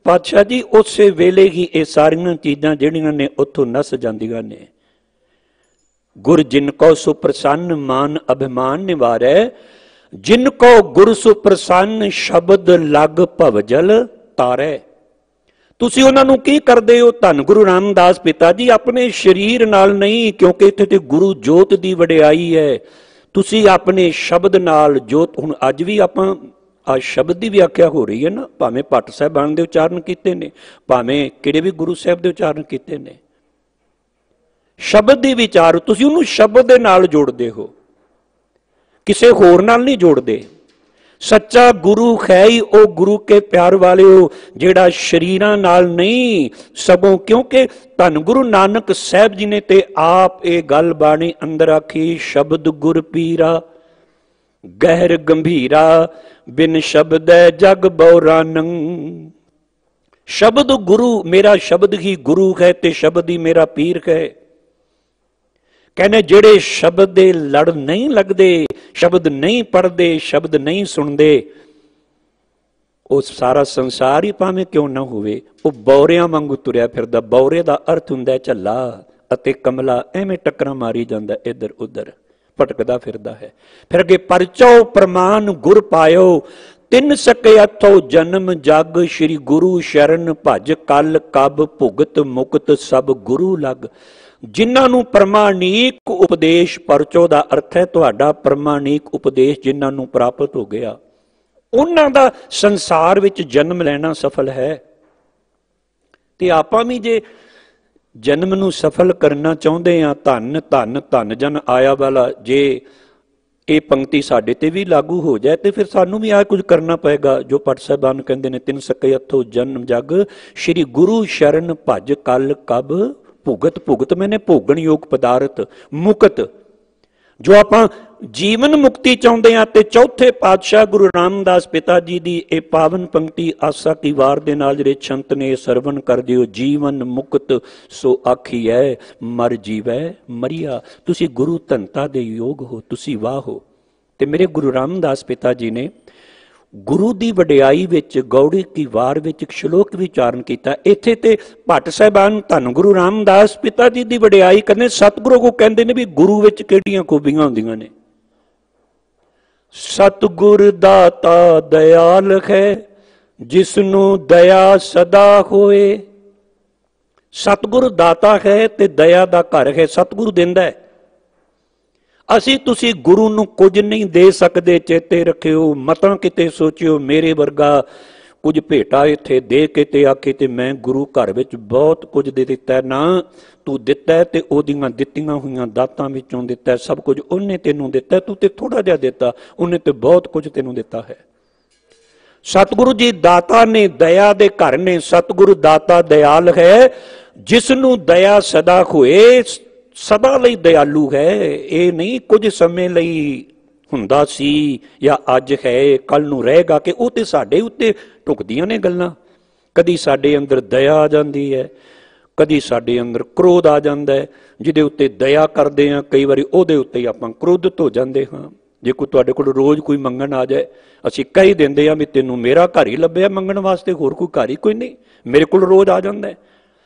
S1: ਪਾਤਸ਼ਾਹ ਜੀ, ਉਸੇ ਵੇਲੇ ਹੀ ਇਹ ਸਾਰੀਆਂ ਚੀਜ਼ਾਂ ਜਿਹੜੀਆਂ ਨੇ ਉੱਥੋਂ ਨਸ ਜਾਂਦੀਆਂ ਨੇ। ਗੁਰ ਜਿਨ ਕੋ ਸੁਪ੍ਰਸੰਨ ਮਾਨ ਅਭਿਮਾਨ ਨਿਵਾਰੈ, ਜਿਨ ਕੋ ਗੁਰ ਸੁਪ੍ਰਸੰਨ ਸ਼ਬਦ ਲਗ ਭਵਜਲ ਤਾਰੈ। ਤੁਸੀਂ ਉਹਨਾਂ ਨੂੰ ਕੀ ਕਰਦੇ ਹੋ? ਧੰਨ ਗੁਰੂ ਰਾਮਦਾਸ ਪਿਤਾ ਜੀ ਆਪਣੇ ਸਰੀਰ ਨਾਲ ਨਹੀਂ, ਕਿਉਂਕਿ ਇੱਥੇ ਤੇ ਗੁਰੂ ਜੋਤ ਦੀ ਵਡਿਆਈ ਹੈ। ਤੁਸੀਂ ਆਪਣੇ ਸ਼ਬਦ ਨਾਲ ਜੋਤ, ਹੁਣ ਅੱਜ ਵੀ ਆਪਾਂ ਆ ਸ਼ਬਦ ਦੀ ਵਿਆਖਿਆ ਹੋ ਰਹੀ ਹੈ ਨਾ, ਭਾਵੇਂ ਭੱਟ ਸਾਹਿਬਾਨ ਦੇ ਉਚਾਰਨ ਕੀਤੇ ਨੇ, ਭਾਵੇਂ ਕਿਹੜੇ ਵੀ ਗੁਰੂ ਸਾਹਿਬ ਦੇ ਉਚਾਰਨ ਕੀਤੇ ਨੇ। ਸ਼ਬਦ ਦੀ ਵਿਚਾਰ ਤੁਸੀਂ ਉਹਨੂੰ ਸ਼ਬਦ ਦੇ ਨਾਲ ਜੋੜਦੇ ਹੋ, ਕਿਸੇ ਹੋਰ ਨਾਲ ਨਹੀਂ ਜੋੜਦੇ। ਸੱਚਾ ਗੁਰੂ ਹੈ ਹੀ ਉਹ ਗੁਰੂ ਕੇ ਪਿਆਰ ਵਾਲਿਓ ਜਿਹੜਾ ਸ਼ਰੀਰਾਂ ਨਾਲ ਨਹੀਂ, ਸਗੋਂ ਕਿਉਂਕਿ ਧੰਨ ਗੁਰੂ ਨਾਨਕ ਸਾਹਿਬ ਜੀ ਨੇ ਤੇ ਆਪ ਇਹ ਗੱਲ ਬਾਣੀ ਅੰਦਰ ਆਖੀ, ਸ਼ਬਦ ਗੁਰ ਪੀਰਾ ਗਹਿਰ ਗੰਭੀਰਾ ਬਿਨ ਸ਼ਬਦੈ ਜਗ ਬਉਰਾਨੰ। ਸ਼ਬਦ ਗੁਰੂ, ਮੇਰਾ ਸ਼ਬਦ ਹੀ ਗੁਰੂ ਹੈ ਤੇ ਸ਼ਬਦ ਹੀ ਮੇਰਾ ਪੀਰ ਹੈ। ਕਹਿੰਦੇ ਜਿਹੜੇ ਸ਼ਬਦ ਦੇ ਲੜ ਨਹੀਂ ਲੱਗਦੇ, ਸ਼ਬਦ ਨਹੀਂ ਪੜ੍ਹਦੇ, ਸ਼ਬਦ ਨਹੀਂ ਸੁਣਦੇ, ਉਹ ਸਾਰਾ ਸੰਸਾਰ ਹੀ ਭਾਵੇਂ ਕਿਉਂ ਨਾ ਹੋਵੇ, ਉਹ ਬੌਰਿਆਂ ਵਾਂਗੂ ਤੁਰਿਆ ਫਿਰਦਾ। ਬੌਰੇ ਦਾ ਅਰਥ ਹੁੰਦਾ ਝੱਲਾ ਅਤੇ ਕਮਲਾ, ਐਵੇਂ ਟੱਕਰਾਂ ਮਾਰੀ ਜਾਂਦਾ, ਇੱਧਰ ਉੱਧਰ ਭਟਕਦਾ ਫਿਰਦਾ ਹੈ। ਫਿਰ ਅੱਗੇ ਪਰਚੋ ਪ੍ਰਮਾਨ ਗੁਰ ਪਾਇਓ, ਤਿੰਨ ਸਕੇ ਅਥੋ ਜਨਮ ਜਗ, ਸ਼੍ਰੀ ਗੁਰੂ ਸ਼ਰਨ ਭਜ ਕਲ ਕਬ, ਭੁਗਤ ਮੁਕਤ ਸਭ ਗੁਰੂ ਲਗ। ਜਿਨ੍ਹਾਂ ਨੂੰ ਪ੍ਰਮਾਣਿਕ ਉਪਦੇਸ਼, ਪਰਚੋ ਦਾ ਅਰਥ ਹੈ ਤੁਹਾਡਾ ਪ੍ਰਮਾਣਿਕ ਉਪਦੇਸ਼ ਜਿਨ੍ਹਾਂ ਨੂੰ ਪ੍ਰਾਪਤ ਹੋ ਗਿਆ, ਉਹਨਾਂ ਦਾ ਸੰਸਾਰ ਵਿੱਚ ਜਨਮ ਲੈਣਾ ਸਫਲ ਹੈ। ਤੇ ਆਪਾਂ ਵੀ ਜੇ ਜਨਮ ਨੂੰ ਸਫਲ ਕਰਨਾ ਚਾਹੁੰਦੇ ਹਾਂ, ਧੰਨ ਧੰਨ ਧੰਨ ਜਨ ਆਇਆ ਵਾਲਾ, ਜੇ ਇਹ ਪੰਕਤੀ ਸਾਡੇ ਤੇ ਵੀ ਲਾਗੂ ਹੋ ਜਾਏ ਤੇ ਫਿਰ ਸਾਨੂੰ ਵੀ ਆਹ ਕੁਝ ਕਰਨਾ ਪਏਗਾ ਜੋ ਭੱਟ ਸਾਹਿਬਾਨ ਕਹਿੰਦੇ ਨੇ, ਤਿੰਨ ਸਕੇ ਅਥੋ ਜਨਮ ਜਗ, ਸ਼੍ਰੀ ਗੁਰੂ ਸ਼ਰਨ ਭਜ ਕਲ ਕਬ, ਭੁਗਤ। ਭੁਗਤ ਮੈਨੇ ਭੋਗਣ ਯੋਗ ਪਦਾਰਥ, ਮੁਕਤ ਜੋ ਆਪਾਂ ਜੀਵਨ ਮੁਕਤੀ ਚਾਹੁੰਦੇ ਹਾਂ। ਤੇ ਚੌਥੇ ਪਾਤਸ਼ਾਹ ਗੁਰੂ ਰਾਮਦਾਸ ਪਿਤਾ ਜੀ ਦੀ ਇਹ ਪਾਵਨ ਪੰਕਤੀ ਆਸਾ ਕੀ ਵਾਰ ਦੇ ਨਾਲ ਜਿਹੜੇ ਸੰਤ ਨੇ ਸਰਵਨ ਕਰ ਦਿਓ, ਜੀਵਨ ਮੁਕਤ ਸੋ ਆਖੀਐ ਮਰ ਜੀਵੈ ਮਰੀਆ। ਤੁਸੀਂ ਗੁਰੂ ਧਨਤਾ ਦੇ ਯੋਗ ਹੋ, ਤੁਸੀਂ ਵਾਹ ਹੋ। ਤੇ ਮੇਰੇ ਗੁਰੂ ਰਾਮਦਾਸ ਪਿਤਾ ਜੀ ਨੇ ਗੁਰੂ ਦੀ ਵਡਿਆਈ ਵਿੱਚ ਗੌੜੀ ਕੀ ਵਾਰ ਵਿੱਚ ਇੱਕ ਸ਼ਲੋਕ ਵੀ ਉਚਾਰਨ ਕੀਤਾ। ਇੱਥੇ ਤੇ ਭੱਟ ਸਾਹਿਬਾਨ ਧੰਨ ਗੁਰੂ ਰਾਮਦਾਸ ਪਿਤਾ ਜੀ ਦੀ ਵਡਿਆਈ ਕਹਿੰਦੇ, ਸਤਿਗੁਰੂ ਕੋ ਕਹਿੰਦੇ ਨੇ ਵੀ ਗੁਰੂ ਵਿੱਚ ਕਿਹੜੀਆਂ ਖੂਬੀਆਂ ਹੁੰਦੀਆਂ ਨੇ। ਸਤਿਗੁਰ ਦਾਤਾ ਦਇਆਲ ਹੈ, ਜਿਸ ਨੂੰ ਦਇਆ ਸਦਾ ਹੋਏ। ਸਤਿਗੁਰ ਦਾਤਾ ਹੈ ਤੇ ਦਇਆ ਦਾ ਘਰ ਹੈ, ਸਤਿਗੁਰੂ ਦਿੰਦਾ ਹੈ। ਅਸੀਂ ਤੁਸੀਂ ਗੁਰੂ ਨੂੰ ਕੁਝ ਨਹੀਂ ਦੇ ਸਕਦੇ, ਚੇਤੇ ਰੱਖਿਓ। ਮਤਾਂ ਕਿਤੇ ਸੋਚਿਓ ਮੇਰੇ ਵਰਗਾ ਕੁਝ ਭੇਟਾ ਇੱਥੇ ਦੇ ਕੇ ਤੇ ਆਖੇ ਤੇ ਮੈਂ ਗੁਰੂ ਘਰ ਵਿੱਚ ਬਹੁਤ ਕੁਝ ਦੇ ਦਿੱਤਾ। ਨਾ, ਤੂੰ ਦਿੱਤਾ ਤੇ ਉਹਦੀਆਂ ਦਿੱਤੀਆਂ ਹੋਈਆਂ ਦਾਤਾਂ ਵਿੱਚੋਂ ਦਿੱਤਾ, ਸਭ ਕੁਝ ਉਹਨੇ ਤੈਨੂੰ ਦਿੱਤਾ, ਤੂੰ ਤੇ ਥੋੜਾ ਜਿਹਾ ਦਿੱਤਾ, ਉਹਨੇ ਤੇ ਬਹੁਤ ਕੁਝ ਤੈਨੂੰ ਦਿੱਤਾ ਹੈ। ਸਤਿਗੁਰੂ ਜੀ ਦਾਤਾ ਨੇ, ਦਇਆ ਦੇ ਘਰ ਨੇ। ਸਤਿਗੁਰੂ ਦਾਤਾ ਦਇਆਲ ਹੈ, ਜਿਸ ਨੂੰ ਦਇਆ ਸਦਾ ਹੋਏ, ਸਦਾ ਲਈ ਦਇਆਲੂ ਹੈ। ਇਹ ਨਹੀਂ ਕੁਝ ਸਮੇਂ ਲਈ ਹੁੰਦਾ ਸੀ ਜਾਂ ਅੱਜ ਹੈ, ਕੱਲ ਨੂੰ ਰਹੇਗਾ, ਕਿ ਉਹ ਤੇ ਸਾਡੇ ਉੱਤੇ ਢੁਕਦੀਆਂ ਨੇ ਗੱਲਾਂ। ਕਦੀ ਸਾਡੇ ਅੰਦਰ ਦਇਆ ਆ ਜਾਂਦੀ ਹੈ, ਕਦੀ ਸਾਡੇ ਅੰਦਰ ਕ੍ਰੋਧ ਆ ਜਾਂਦਾ ਹੈ, ਜਿਹਦੇ ਉੱਤੇ ਦਇਆ ਕਰਦੇ ਹਾਂ ਕਈ ਵਾਰੀ ਉਹਦੇ ਉੱਤੇ ਹੀ ਆਪਾਂ ਕ੍ਰੋਧਿਤ ਹੋ ਜਾਂਦੇ ਹਾਂ। ਜੇ ਕੋਈ ਤੁਹਾਡੇ ਕੋਲ ਰੋਜ਼ ਕੋਈ ਮੰਗਣ ਆ ਜਾਏ, ਅਸੀਂ ਕਹਿ ਦਿੰਦੇ ਹਾਂ ਵੀ ਤੈਨੂੰ ਮੇਰਾ ਘਰ ਹੀ ਲੱਭਿਆ ਮੰਗਣ ਵਾਸਤੇ, ਹੋਰ ਕੋਈ ਘਰ ਹੀ ਕੋਈ ਨਹੀਂ, ਮੇਰੇ ਕੋਲ ਰੋਜ਼ ਆ ਜਾਂਦਾ ਹੈ।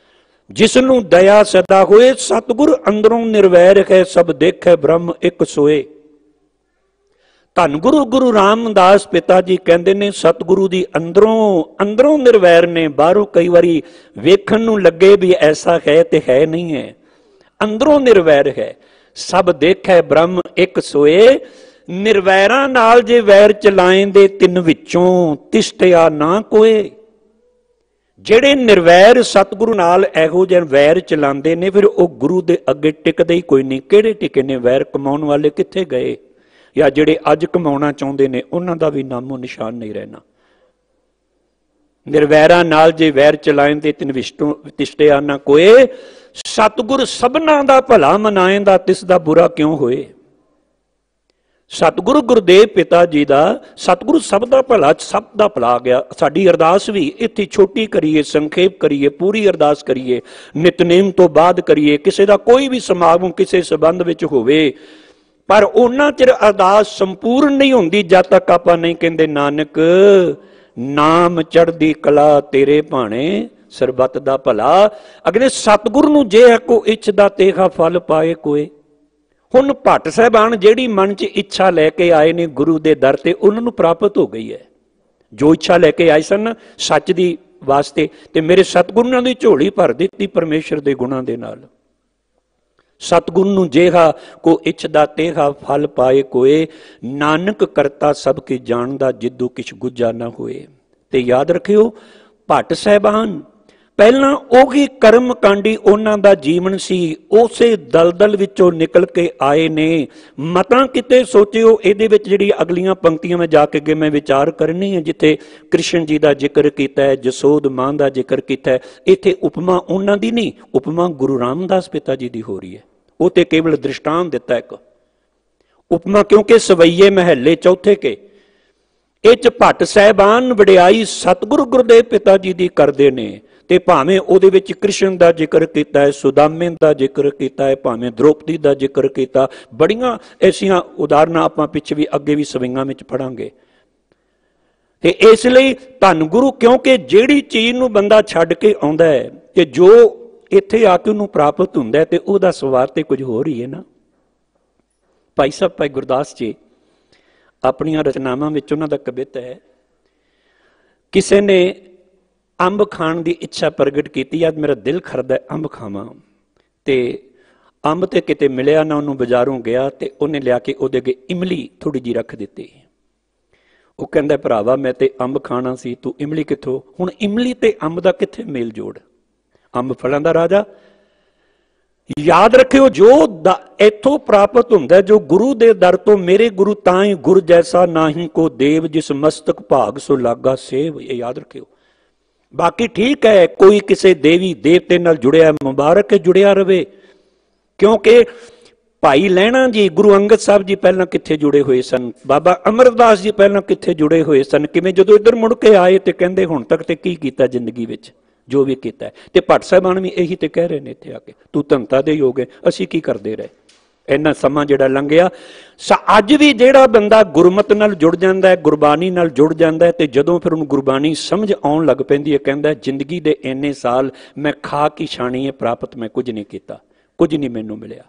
S1: ਜਿਸ ਨੂੰ ਦਇਆ ਸਦਾ ਹੋਏ, ਸਤਿਗੁਰ ਅੰਦਰੋਂ ਨਿਰਵੈਰ ਹੈ, ਸਭ ਦੇਖੈ ਬ੍ਰਹਮ ਇੱਕ ਸੋਏ। ਧੰਨ ਗੁਰੂ ਗੁਰੂ ਰਾਮਦਾਸ ਪਿਤਾ ਜੀ ਕਹਿੰਦੇ ਨੇ, ਸਤਿਗੁਰੂ ਦੀ ਅੰਦਰੋਂ ਨਿਰਵੈਰ ਨੇ, ਬਾਹਰੋਂ ਕਈ ਵਾਰੀ ਵੇਖਣ ਨੂੰ ਲੱਗੇ ਵੀ ਐਸਾ ਹੈ ਤੇ ਹੈ ਨਹੀਂ ਹੈ, ਅੰਦਰੋਂ ਨਿਰਵੈਰ ਹੈ। ਸਭ ਦੇਖੈ ਬ੍ਰਹਮ ਇੱਕ ਸੋਏ, ਨਿਰਵੈਰਾਂ ਨਾਲ ਜੇ ਵੈਰ ਚਲਾਏਂਦੇ, ਤਿੰਨ ਵਿੱਚੋਂ ਤਿਸ਼ਟਿਆ ਨਾ ਕੋਏ। ਜਿਹੜੇ ਨਿਰਵੈਰ ਸਤਿਗੁਰੂ ਨਾਲ ਇਹੋ ਜਿਹੇ ਵੈਰ ਚਲਾਉਂਦੇ ਨੇ, ਫਿਰ ਉਹ ਗੁਰੂ ਦੇ ਅੱਗੇ ਟਿਕਦੇ ਹੀ ਕੋਈ ਨਹੀਂ। ਕਿਹੜੇ ਟਿਕੇ ਨੇ? ਵੈਰ ਕਮਾਉਣ ਵਾਲੇ ਕਿੱਥੇ ਗਏ? ਜਾਂ ਜਿਹੜੇ ਅੱਜ ਕਮਾਉਣਾ ਚਾਹੁੰਦੇ ਨੇ, ਉਹਨਾਂ ਦਾ ਵੀ ਨਾਮੋ ਨਿਸ਼ਾਨ ਨਹੀਂ ਰਹਿਣਾ। ਨਿਰਵੈਰਾਂ ਨਾਲ ਜੇ ਵੈਰ ਚਲਾਏਂਦੇ, ਤਿੰਨ ਵਿਸ਼ਟੋਂ ਤਿਸ਼ਟਿਆ ਨਾ ਕੋਏ। ਸਤਿਗੁਰ ਸਭਨਾਂ ਦਾ ਭਲਾ ਮਨਾਏਂਦਾ, ਤਿਸ ਦਾ ਬੁਰਾ ਕਿਉਂ ਹੋਏ। ਸਤਿਗੁਰੂ ਗੁਰਦੇਵ ਪਿਤਾ ਜੀ ਦਾ, ਸਤਿਗੁਰੂ ਸਭ ਦਾ ਭਲਾ, ਸਭ ਦਾ ਭਲਾ ਗਿਆ। ਸਾਡੀ ਅਰਦਾਸ ਵੀ ਇੱਥੇ ਛੋਟੀ ਕਰੀਏ, ਸੰਖੇਪ ਕਰੀਏ, ਪੂਰੀ ਅਰਦਾਸ ਕਰੀਏ, ਨਿਤਨੇਮ ਤੋਂ ਬਾਅਦ ਕਰੀਏ। ਕਿਸੇ ਦਾ ਕੋਈ ਵੀ ਸਮਾਗਮ ਕਿਸੇ ਸੰਬੰਧ ਵਿੱਚ ਹੋਵੇ, ਪਰ ਉਹਨਾਂ ਚਿਰ ਅਰਦਾਸ ਸੰਪੂਰਨ ਨਹੀਂ ਹੁੰਦੀ ਜਦ ਤੱਕ ਆਪਾਂ ਨਹੀਂ ਕਹਿੰਦੇ, ਨਾਨਕ ਨਾਮ ਚੜ੍ਹਦੀ ਕਲਾ ਤੇਰੇ ਭਾਣੇ, ਸਰਬੱਤ ਦਾ ਭਲਾ। ਅਗਲੇ ਸਤਿਗੁਰੂ ਨੂੰ ਜੇ ਕੋ ਇੱਛਦਾ ਤੇਹਾ ਫਲ ਪਾਏ ਕੋਏ। ਹੁਣ ਭੱਟ ਸਾਹਿਬਾਨ ਜਿਹੜੀ ਮਨ 'ਚ ਇੱਛਾ ਲੈ ਕੇ ਆਏ ਨੇ ਗੁਰੂ ਦੇ ਦਰ ਤੇ, ਉਹਨਾਂ ਨੂੰ ਪ੍ਰਾਪਤ ਹੋ ਗਈ ਹੈ। ਜੋ ਇੱਛਾ ਲੈ ਕੇ ਆਏ ਸਨ ਸੱਚ ਦੀ ਵਾਸਤੇ, ਤੇ ਮੇਰੇ ਸਤਿਗੁਰਾਂ ਦੀ ਝੋਲੀ ਭਰ ਦਿੱਤੀ ਪਰਮੇਸ਼ਰ ਦੇ ਗੁਣਾਂ ਦੇ ਨਾਲ। ਸਤਿਗੁਰੂ ਨੂੰ ਜੇਹਾ ਕੋ ਇੱਛਦਾ ਤੇਹਾ ਫਲ ਪਾਏ ਕੋਏ, ਨਾਨਕ ਕਰਤਾ ਸਭ ਕੀ ਜਾਣਦਾ, ਜਿੱਦੂ ਕਿਛ ਗੁੱਜਾ ਨਾ ਹੋਏ। ਤੇ ਯਾਦ ਰੱਖਿਓ, ਭੱਟ ਸਾਹਿਬਾਨ ਪਹਿਲਾਂ ਉਹੀ ਕਰਮ ਕਾਂਡੀ ਉਹਨਾਂ ਦਾ ਜੀਵਨ ਸੀ, ਉਸੇ ਦਲਦਲ ਵਿੱਚੋਂ ਨਿਕਲ ਕੇ ਆਏ ਨੇ। ਮਤਾਂ ਕਿਤੇ ਸੋਚਿਓ, ਇਹਦੇ ਵਿੱਚ ਜਿਹੜੀ ਅਗਲੀਆਂ ਪੰਕਤੀਆਂ ਮੈਂ ਜਾ ਕੇ ਅੱਗੇ ਮੈਂ ਵਿਚਾਰ ਕਰਨੀ ਹੈ, ਜਿੱਥੇ ਕ੍ਰਿਸ਼ਨ ਜੀ ਦਾ ਜ਼ਿਕਰ ਕੀਤਾ ਹੈ, ਜਸੋਦ ਮਾਂ ਦਾ ਜ਼ਿਕਰ ਕੀਤਾ ਹੈ, ਇੱਥੇ ਉਪਮਾ ਉਹਨਾਂ ਦੀ ਨਹੀਂ, ਉਪਮਾ ਗੁਰੂ ਰਾਮਦਾਸ ਪਿਤਾ ਜੀ ਦੀ ਹੋ ਰਹੀ ਹੈ। ਉਹ ਤੇ ਕੇਵਲ ਦ੍ਰਿਸ਼ਟਾਂਤ ਦਿੱਤਾ ਇੱਕ ਉਪਮਾ, ਕਿਉਂਕਿ ਸਵਈਏ ਮਹੱਲੇ ਚੌਥੇ ਕੇ ਇਹ 'ਚ ਭੱਟ ਸਾਹਿਬਾਨ ਵਡਿਆਈ ਸਤਿਗੁਰੂ ਗੁਰਦੇਵ ਪਿਤਾ ਜੀ ਦੀ ਕਰਦੇ ਨੇ। ਤੇ ਭਾਵੇਂ ਉਹਦੇ ਵਿੱਚ ਕ੍ਰਿਸ਼ਨ ਦਾ ਜ਼ਿਕਰ ਕੀਤਾ ਹੈ, ਸੁਦਾਮੇ ਦਾ ਜ਼ਿਕਰ ਕੀਤਾ ਹੈ, ਭਾਵੇਂ ਦ੍ਰੋਪਦੀ ਦਾ ਜ਼ਿਕਰ ਕੀਤਾ, ਬੜੀਆਂ ਐਸੀਆਂ ਉਦਾਹਰਨਾਂ ਆਪਾਂ ਪਿੱਛੇ ਵੀ ਅੱਗੇ ਵੀ ਸਵਈਆਂ ਵਿੱਚ ਪੜਾਂਗੇ। ਤੇ ਇਸ ਲਈ ਧੰਨ ਗੁਰੂ, ਕਿਉਂਕਿ ਜਿਹੜੀ ਚੀਜ਼ ਨੂੰ ਬੰਦਾ ਛੱਡ ਕੇ ਆਉਂਦਾ ਹੈ ਤੇ ਜੋ ਇੱਥੇ ਆ ਕੇ ਉਹਨੂੰ ਪ੍ਰਾਪਤ ਹੁੰਦਾ ਹੈ, ਤੇ ਉਹਦਾ ਸਵਾਰ ਤੇ ਕੁਝ ਹੋਰ ਹੀ ਹੈ ਨਾ। ਭਾਈ ਸਾਹਿਬ ਭਾਈ ਗੁਰਦਾਸ ਜੀ ਆਪਣੀਆਂ ਰਚਨਾਵਾਂ ਵਿੱਚ ਉਹਨਾਂ ਦਾ ਕਵਿਤ ਹੈ, ਕਿਸੇ ਨੇ ਅੰਬ ਖਾਣ ਦੀ ਇੱਛਾ ਪ੍ਰਗਟ ਕੀਤੀ, ਅੱਜ ਮੇਰਾ ਦਿਲ ਕਰਦਾ ਅੰਬ ਖਾਵਾਂ। ਤੇ ਅੰਬ ਤੇ ਕਿਤੇ ਮਿਲਿਆ ਨਾ, ਉਹਨੂੰ ਬਾਜ਼ਾਰੋਂ ਗਿਆ ਤੇ ਉਹਨੇ ਲਿਆ ਕੇ ਉਹਦੇ ਅੱਗੇ ਇਮਲੀ ਥੋੜੀ ਜਿਹੀ ਰੱਖ ਦਿੱਤੀ। ਉਹ ਕਹਿੰਦਾ, ਭਰਾਵਾ ਮੈਂ ਤੇ ਅੰਬ ਖਾਣਾ ਸੀ, ਤੂੰ ਇਮਲੀ ਕਿੱਥੋਂ? ਹੁਣ ਇਮਲੀ ਤੇ ਅੰਬ ਦਾ ਕਿੱਥੇ ਮੇਲ ਜੋੜ? ਅੰਬ ਫਲਾਂ ਦਾ ਰਾਜਾ। ਯਾਦ ਰੱਖਿਓ, ਜੋ ਇੱਥੋਂ ਪ੍ਰਾਪਤ ਹੁੰਦਾ, ਜੋ ਗੁਰੂ ਦੇ ਦਰ ਤੋਂ, ਮੇਰੇ ਗੁਰੂ ਤਾਂ ਹੀ ਗੁਰ ਜੈਸਾ ਨਾਹੀ ਕੋ ਦੇਵ, ਜਿਸ ਮਸਤਕ ਭਾਗ ਸੋ ਲਾਗਾ ਸੇਵ। ਇਹ ਯਾਦ ਰੱਖਿਓ। ਬਾਕੀ ਠੀਕ ਹੈ, ਕੋਈ ਕਿਸੇ ਦੇਵੀ ਦੇਵਤੇ ਨਾਲ ਜੁੜਿਆ, ਮੁਬਾਰਕ ਜੁੜਿਆ ਰਵੇ। ਕਿਉਂਕਿ ਭਾਈ ਲਹਿਣਾ ਜੀ, ਗੁਰੂ ਅੰਗਦ ਸਾਹਿਬ ਜੀ ਪਹਿਲਾਂ ਕਿੱਥੇ ਜੁੜੇ ਹੋਏ ਸਨ, ਬਾਬਾ ਅਮਰਦਾਸ ਜੀ ਪਹਿਲਾਂ ਕਿੱਥੇ ਜੁੜੇ ਹੋਏ ਸਨ, ਕਿਵੇਂ ਜਦੋਂ ਇੱਧਰ ਮੁੜ ਕੇ ਆਏ ਤੇ ਕਹਿੰਦੇ ਹੁਣ ਤੱਕ ਤੇ ਕੀ ਕੀਤਾ ਜ਼ਿੰਦਗੀ ਵਿੱਚ, ਜੋ ਵੀ ਕੀਤਾ। ਤੇ ਭੱਟ ਸਾਹਿਬਾਨ ਵੀ ਇਹੀ ਤੇ ਕਹਿ ਰਹੇ ਨੇ ਇੱਥੇ ਆ ਕੇ, ਤੂੰ ਧੰਤਾ ਦੇ ਯੋਗ ਹੈ, ਅਸੀਂ ਕੀ ਕਰਦੇ ਰਹੇ ਇੰਨਾ ਸਮਾਂ ਜਿਹੜਾ ਲੰਘਿਆ। ਅੱਜ ਵੀ ਜਿਹੜਾ ਬੰਦਾ ਗੁਰਮਤ ਨਾਲ ਜੁੜ ਜਾਂਦਾ ਹੈ, ਗੁਰਬਾਣੀ ਨਾਲ ਜੁੜ ਜਾਂਦਾ ਹੈ, ਤੇ ਜਦੋਂ ਫਿਰ ਉਹਨੂੰ ਗੁਰਬਾਣੀ ਸਮਝ ਆਉਣ ਲੱਗ ਪੈਂਦੀ ਹੈ, ਕਹਿੰਦਾ ਜ਼ਿੰਦਗੀ ਦੇ ਇੰਨੇ ਸਾਲ ਮੈਂ ਖਾ ਕੀ ਛਾਣੀ ਹੈ, ਪ੍ਰਾਪਤ ਮੈਂ ਕੁਝ ਨਹੀਂ ਕੀਤਾ, ਕੁਝ ਨਹੀਂ ਮੈਨੂੰ ਮਿਲਿਆ।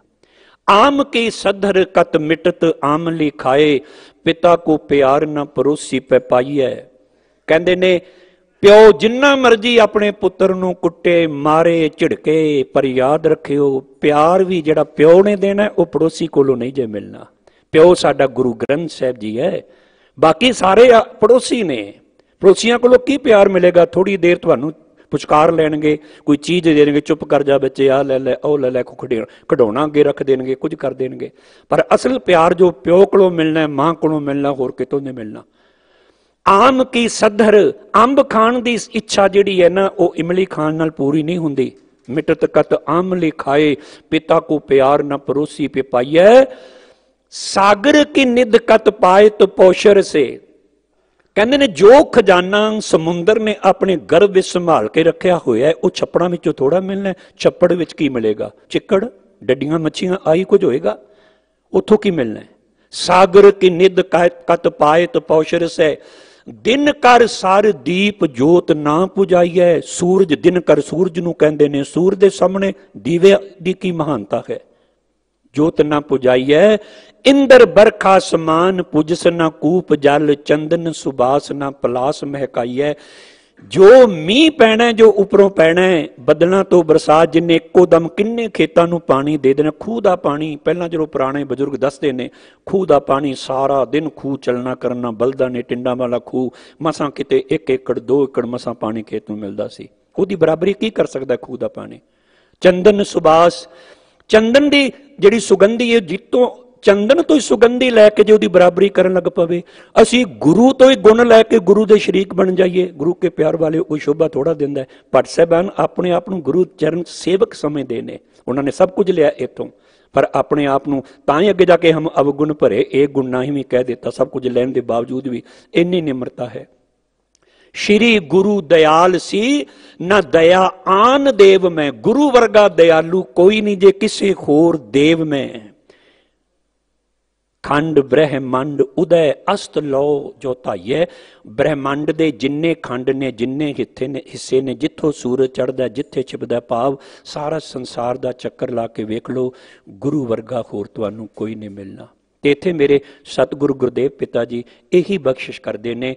S1: ਆਮ ਕੀ ਸਧਰ ਕਤ ਮਿਟਤ ਆਮਲੀ ਖਾਏ, ਪਿਤਾ ਕੋ ਪਿਆਰ ਨਾ ਪਰੋਸੀ ਪੈ ਪਾਈਐ। ਕਹਿੰਦੇ ਨੇ ਪਿਓ ਜਿੰਨਾ ਮਰਜੀ ਆਪਣੇ ਪੁੱਤਰ ਨੂੰ ਕੁੱਟੇ, ਮਾਰੇ, ਝਿੜਕੇ, ਪਰ ਯਾਦ ਰੱਖਿਓ, ਪਿਆਰ ਵੀ ਜਿਹੜਾ ਪਿਓ ਨੇ ਦੇਣਾ ਉਹ ਪੜੋਸੀ ਕੋਲੋਂ ਨਹੀਂ ਜੇ ਮਿਲਣਾ। ਪਿਓ ਸਾਡਾ ਗੁਰੂ ਗ੍ਰੰਥ ਸਾਹਿਬ ਜੀ ਹੈ, ਬਾਕੀ ਸਾਰੇ ਪੜੋਸੀ ਨੇ। पड़ोसियों कोलों की प्यार मिलेगा? थोड़ी देर तुहानूं पुचकार लैणगे, कोई चीज़ दे देंगे, चुप कर जा बच्चे, आ लै लै, ओ लै लै, खिडौना अगे रख देंगे, कुछ कर देंगे। पर असल प्यार जो प्यो कोलों मिलना, मां कोलों मिलना, होर कितों नहीं मिलना। आम की सद्धर, अंब खाण की इच्छा जिहड़ी है ना, वो इमली खाण नाल पूरी नहीं हुंदी। मिटत कत आमली खाए, पिता को प्यार न परोसी पे पाइए, सागर की निध कत पाए तो पौशर से। कहते ने जो खजाना समुंदर ने अपने गर्भ में संभाल के रखा होया है, वो छप्पड़ां विचों थोड़ा मिलना है। छप्पड़ विच की मिलेगा? चिक्कड़, डड्डियां, मच्छियां, आई कुछ होएगा? उथों की मिलना है? सागर की निध कत पाए तो पौशर से, दिन कर सार दीप जोत ना पुजाइए। सूरज, दिन कर सूरज नूं कहंदे ने, सूरज दे सामने दीवे दी की महानता है। जोत ना पुजाइए, इंद्र बरखा समान पुजस ना कूप जल, चंदन सुबास ना पलास महकाइए। जो मीह पैना, जो उपरों पैना है, बदलों तो बरसात, जिन्हें इको दम किन्ने खेतों नूं पानी दे देना। खूह का पानी, पहला जो पुराने बजुर्ग दसते ने, खूह का पानी सारा दिन खूह चलना करना, बलदा ने टिंडा वाला खूह, मसां किते 1 एकड़ 2 एकड़ मसां पानी खेत नूं मिलदा सी। उहदी बराबरी की कर सकदा खूह का पानी? चंदन सुबास, चंदन की जिहड़ी सुगंधी है, जितों चंदन तो ही सुगंधी लैके जो बराबरी करन लग पवे। असी गुरु तो ही गुण लैके गुरु के शरीक बन जाइए। गुरु के प्यार वाले कोई शोभा थोड़ा दिंदा है। भट्ट साहबान अपने आप को गुरु चरण सेवक समझते हैं। उन्होंने सब कुछ लिया इतों, पर अपने आप को तां अगे जाके हम अवगुण भरे, एक गुण ना ही भी कह देता। सब कुछ लैण के बावजूद भी इन्नी निम्रता है। श्री गुरु दयाल सी, न दया आन देव में। गुरु वर्गा दयालु कोई नहीं जे किसी होर देव में। खंड ब्रह्मंड उदय अस्त लो जो ताइए। ब्रह्मंड दे जिन्ने खंड ने, जिन्ने हिस्से ने, जिथों सूरज चढ़दा, जिथे छिपदा, भाव सारा संसार दा चक्कर ला के वेख लो, गुरु वर्गा होर तुहानूं कोई नहीं मिलना। ते इत्थे मेरे सतगुरु गुरदेव पिता जी यही बख्शिश करदे ने,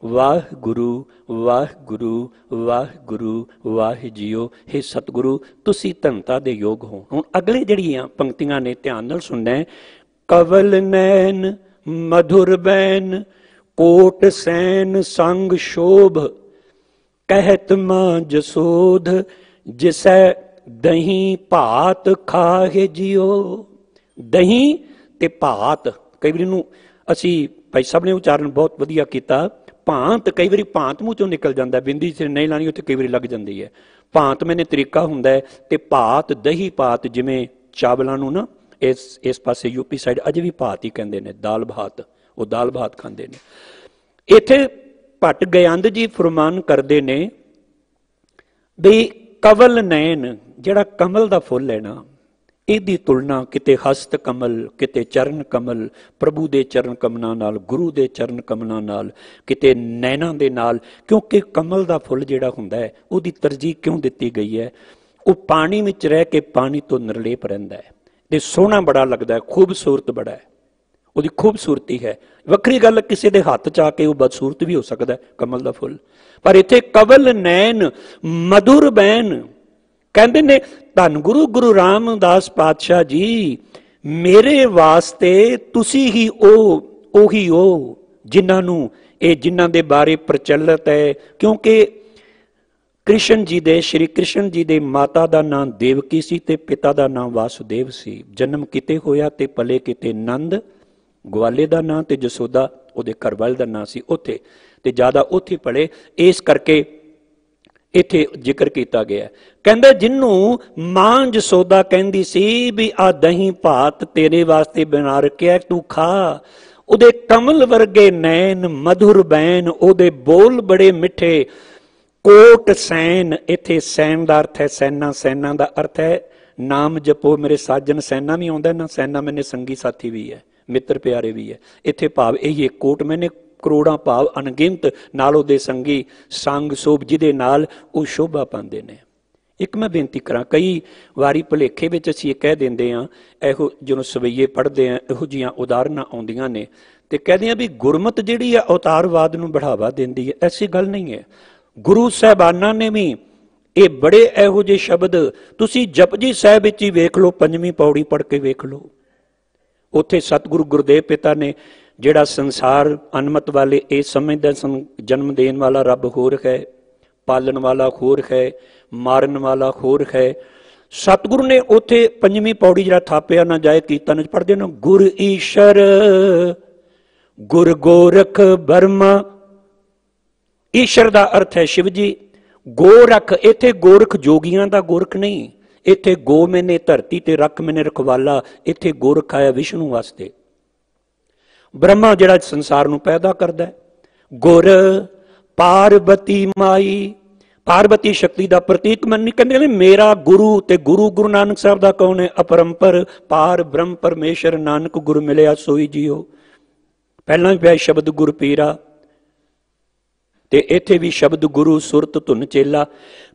S1: वाह गुरु वाह गुरु वाह गुरु वाह जियो। हे सतगुरु तुसी धनता दे योग हो। हुण अगले जड़ियां पंक्तियां ने ध्यान नाल सुनना है। कवल नैन मधुर बैन, कोट सैन संग शोभ, कहत मां जसोध, जिसै दही भात खाहे जियो। दही ते भात, कई बार नूं असी भाई साहब ने उच्चारण बहुत वधिया कीता। भांत कई बार भांत मूँह चों निकल जाता, बिंदी से नहीं लानी उत्थे कई बार लग जाती है। भांत मैंने तरीका हुंदा है। ते भात, दही भात, जिवें चावलों नूं ना इस पासे यूपी साइड अजे भी भात ही कहते हैं, दाल भात, वो दाल भात खाते हैं। इत्थे भट्ट गयांद जी फरमान करते ने भी कवल नैन, जिहड़ा कमल का फुल है ना, ਇਹਦੀ तुलना किते हस्त कमल, किते चरण कमल, प्रभु के चरण कमलों नाल, गुरु के चरण कमलों नाल, किते नैना दे नाल। क्योंकि कमल का फुल जिहड़ा हुंदा है, उसकी तरजीह क्यों दी गई है? वो पानी में रह के पानी तो निर्लेप रहिंदा है, ते सोहना बड़ा लगता है, खूबसूरत बड़ा है, उसकी खूबसूरती है। वक्री गल किसी के हथ च आके वो बदसूरत भी हो सकता है कमल का फुल। पर इत्थे कवल नैन मधुर बैन, कहते ने धन गुरु गुरु रामदास पातशाह जी, मेरे वास्ते तुसी ही ओही हो जिन्होंने ये जिन्हों के बारे प्रचलित है। क्योंकि कृष्ण जी दे, श्री कृष्ण जी दे माता का नाम देवकी सी ते पिता का नाम वासुदेव सी। जन्म किते होया ते पले किते नंद ग्वाले का नाम ते जसोदा उहदे घरवाले का नाम सी उत्थे, ते ज्यादा उत्थे पढ़े, इस करके इत्थे जिक्र किया गया। कहंदे जिन्हों मां जसोदा कहंदी सी भी आ दही भात तेरे वास्ते बना रखिया, तू खा। उहदे कमल वर्गे नैन मधुर बैन, उहदे बोल बड़े मिठे। कोट सैन, इत्थे सैन का अर्थ है सैना, सैना का अर्थ है नाम जपो मेरे साजन। सैना भी आउंदा ना, सैना मैंने संगी साथी भी है, मित्र प्यारे भी है। इत्थे भाव यही है, कोट मैंने करोड़ां भाव अनगिनत नालों दे संगी संग शोभ, जिहदे नाल वो शोभा पाते हैं। एक मैं बेनती करा, कई वारी भुलेखे विच असीं ये कह देंदे हां, इहो जो सवैये पढ़दे हैं, इहो जिहियां उदाहरणां आउंदियां ने ते कहदे हां भी गुरमत जिहड़ी है अवतारवाद नूं बढ़ावा दिंदी है। ऐसी गल नहीं है। गुरु साहिबानां ने भी ये बड़े इहो जिहे शब्द, तुसीं जपजी साहिब विच ही वेख लो, 5वीं पौड़ी पढ़ के वेख लो, उत्थे सतगुरु गुरदेव पिता ने ਜਿਹੜਾ ਸੰਸਾਰ ਅਨਮਤ ਵਾਲੇ ਇਹ ਸਮਝਦੇ ਸਨ ਜਨਮ ਦੇਣ ਵਾਲਾ ਰੱਬ ਹੋਰ ਹੈ, ਪਾਲਣ ਵਾਲਾ ਹੋਰ ਹੈ, ਮਾਰਨ ਵਾਲਾ ਹੋਰ ਹੈ। ਸਤਿਗੁਰੂ ਨੇ ਉੱਥੇ ਪੰਜਵੀਂ ਪੌੜੀ ਜਿਹੜਾ ਥਾਪਿਆ ਨਾ ਜਾਏ ਕੀਰਤਨ ਚ ਪੜ੍ਹਦੇ ਨੇ, ਗੁਰ ਈਸ਼ਰ ਗੁਰ ਗੋਰਖ ਬਰਮਾ। ਈਸ਼ਰ ਦਾ ਅਰਥ ਹੈ ਸ਼ਿਵ ਜੀ, ਗੋਰਖ ਇੱਥੇ ਗੋਰਖ ਜੋਗੀਆਂ ਦਾ ਗੋਰਖ ਨਹੀਂ, ਇੱਥੇ ਗੋ ਮੈਨੇ ਧਰਤੀ ਤੇ ਰੱਖ ਮੈਨੇ ਰਖਵਾਲਾ, ਇੱਥੇ ਗੋਰਖ ਆਇਆ ਵਿਸ਼ਨੂੰ ਵਾਸਤੇ। ਬ੍ਰਹਮਾ ਜਿਹੜਾ ਸੰਸਾਰ ਨੂੰ ਪੈਦਾ ਕਰਦਾ, ਗੁਰ ਪਾਰਬਤੀ ਮਾਈ, ਪਾਰਬਤੀ ਸ਼ਕਤੀ ਦਾ ਪ੍ਰਤੀਕ ਮੰਨੀ। ਕਹਿੰਦੇ ਮੇਰਾ ਗੁਰੂ, ਤੇ ਗੁਰੂ ਗੁਰੂ ਨਾਨਕ ਸਾਹਿਬ ਦਾ ਕੌਣ ਹੈ? ਅਪਰੰਪਰ ਪਾਰ ਬ੍ਰਹਮ ਪਰਮੇਸ਼ਰ ਨਾਨਕ ਗੁਰ ਮਿਲਿਆ ਸੋਈ ਜੀਓ। ਪਹਿਲਾਂ ਵੀ ਪਿਆ ਸ਼ਬਦ ਗੁਰ ਪੀਰਾ, ਤੇ ਇੱਥੇ ਵੀ ਸ਼ਬਦ ਗੁਰੂ ਸੁਰਤ ਧੁਨ ਚੇਲਾ।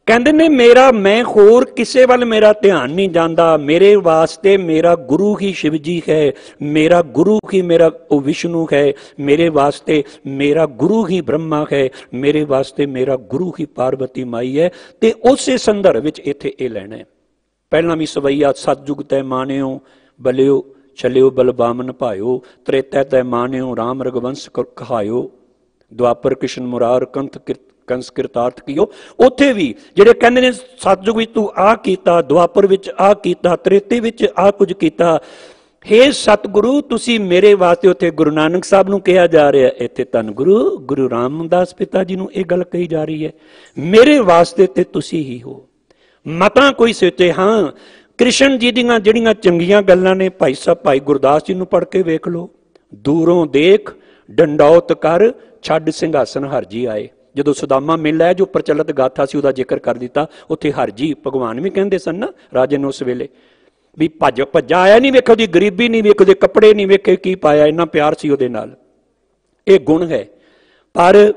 S1: ਕਹਿੰਦੇ ਨੇ ਮੇਰਾ, ਮੈਂ ਹੋਰ ਕਿਸੇ ਵੱਲ ਮੇਰਾ ਧਿਆਨ ਨਹੀਂ ਜਾਂਦਾ, ਮੇਰੇ ਵਾਸਤੇ ਮੇਰਾ ਗੁਰੂ ਹੀ ਸ਼ਿਵ ਜੀ ਹੈ, ਮੇਰਾ ਗੁਰੂ ਹੀ ਮੇਰਾ ਉਹ ਵਿਸ਼ਨੂੰ ਹੈ, ਮੇਰੇ ਵਾਸਤੇ ਮੇਰਾ ਗੁਰੂ ਹੀ ਬ੍ਰਹਮਾ ਹੈ, ਮੇਰੇ ਵਾਸਤੇ ਮੇਰਾ ਗੁਰੂ ਹੀ ਪਾਰਵਤੀ ਮਾਈ ਹੈ। ਤੇ ਉਸੇ ਸੰਦਰਭ ਵਿੱਚ ਇੱਥੇ ਇਹ ਲੈਣਾ ਹੈ। ਪਹਿਲਾਂ ਵੀ ਸਵਈਆ ਸਤਜੁਗ ਤੈ ਮਾਨਿਓ ਬਲਿਓ ਚਲਿਓ ਬਲ ਬਾਮਨ ਭਾਇਓ, ਤ੍ਰੇਤੈ ਤੈ ਮਾਨਿਓ ਰਾਮ ਰਗਵੰਸ ਕਹਾਇਓ, ਦੁਆਪਰ ਕ੍ਰਿਸ਼ਨ ਮੁਰਾਰ ਕੰਸ ਕਿਰਤਾਰਥ ਕੀਓ। ਉੱਥੇ ਵੀ ਜਿਹੜੇ ਕਹਿੰਦੇ ਨੇ ਸਤਜੁਗ ਵਿੱਚ ਤੂੰ ਆਹ ਕੀਤਾ, ਦੁਆਪਰ ਵਿੱਚ ਆਹ ਕੀਤਾ, ਤ੍ਰੇਤੇ ਵਿੱਚ ਆਹ ਕੁਝ ਕੀਤਾ, ਹੇ ਸਤਿਗੁਰੂ ਤੁਸੀਂ ਮੇਰੇ ਵਾਸਤੇ। ਉੱਥੇ ਗੁਰੂ ਨਾਨਕ ਸਾਹਿਬ ਨੂੰ ਕਿਹਾ ਜਾ ਰਿਹਾ, ਇੱਥੇ ਧੰਨ ਗੁਰੂ ਰਾਮਦਾਸ ਪਿਤਾ ਜੀ ਨੂੰ ਇਹ ਗੱਲ ਕਹੀ ਜਾ ਰਹੀ ਹੈ, ਮੇਰੇ ਵਾਸਤੇ ਤੇ ਤੁਸੀਂ ਹੀ ਹੋ। ਮਤਾਂ ਕੋਈ ਸੋਚੇ ਹਾਂ ਕ੍ਰਿਸ਼ਨ ਜੀ ਦੀਆਂ ਜਿਹੜੀਆਂ ਚੰਗੀਆਂ ਗੱਲਾਂ ਨੇ, ਭਾਈ ਸਾਹਿਬ ਭਾਈ ਗੁਰਦਾਸ ਜੀ ਨੂੰ ਪੜ੍ਹ ਕੇ ਵੇਖ ਲਓ, ਦੂਰੋਂ ਦੇਖ ਡੰਡੌਤ ਕਰ ਛੱਡ ਸਿੰਘਾਸਨ ਹਰ ਜੀ ਆਏ। ਜਦੋਂ ਸੁਦਾਮਾ ਮਿਲ ਹੈ, ਜੋ ਪ੍ਰਚਲਿਤ ਗਾਥਾ ਸੀ ਉਹਦਾ ਜ਼ਿਕਰ ਕਰ ਦਿੱਤਾ। ਉੱਥੇ ਹਰ ਜੀ ਭਗਵਾਨ ਵੀ ਕਹਿੰਦੇ ਸਨ ਨਾ ਰਾਜੇ ਨੂੰ ਉਸ ਵੇਲੇ, ਵੀ ਭੱਜਾ ਆਇਆ ਨਹੀਂ, ਵੇਖੋ ਉਹਦੀ ਗਰੀਬੀ ਨਹੀਂ, ਵੇਖੋ ਉਹਦੇ ਕੱਪੜੇ ਨਹੀਂ, ਵੇਖੇ ਕੀ ਪਾਇਆ, ਇੰਨਾ ਪਿਆਰ ਸੀ ਉਹਦੇ ਨਾਲ। ਇਹ ਗੁਣ ਹੈ। ਪਰ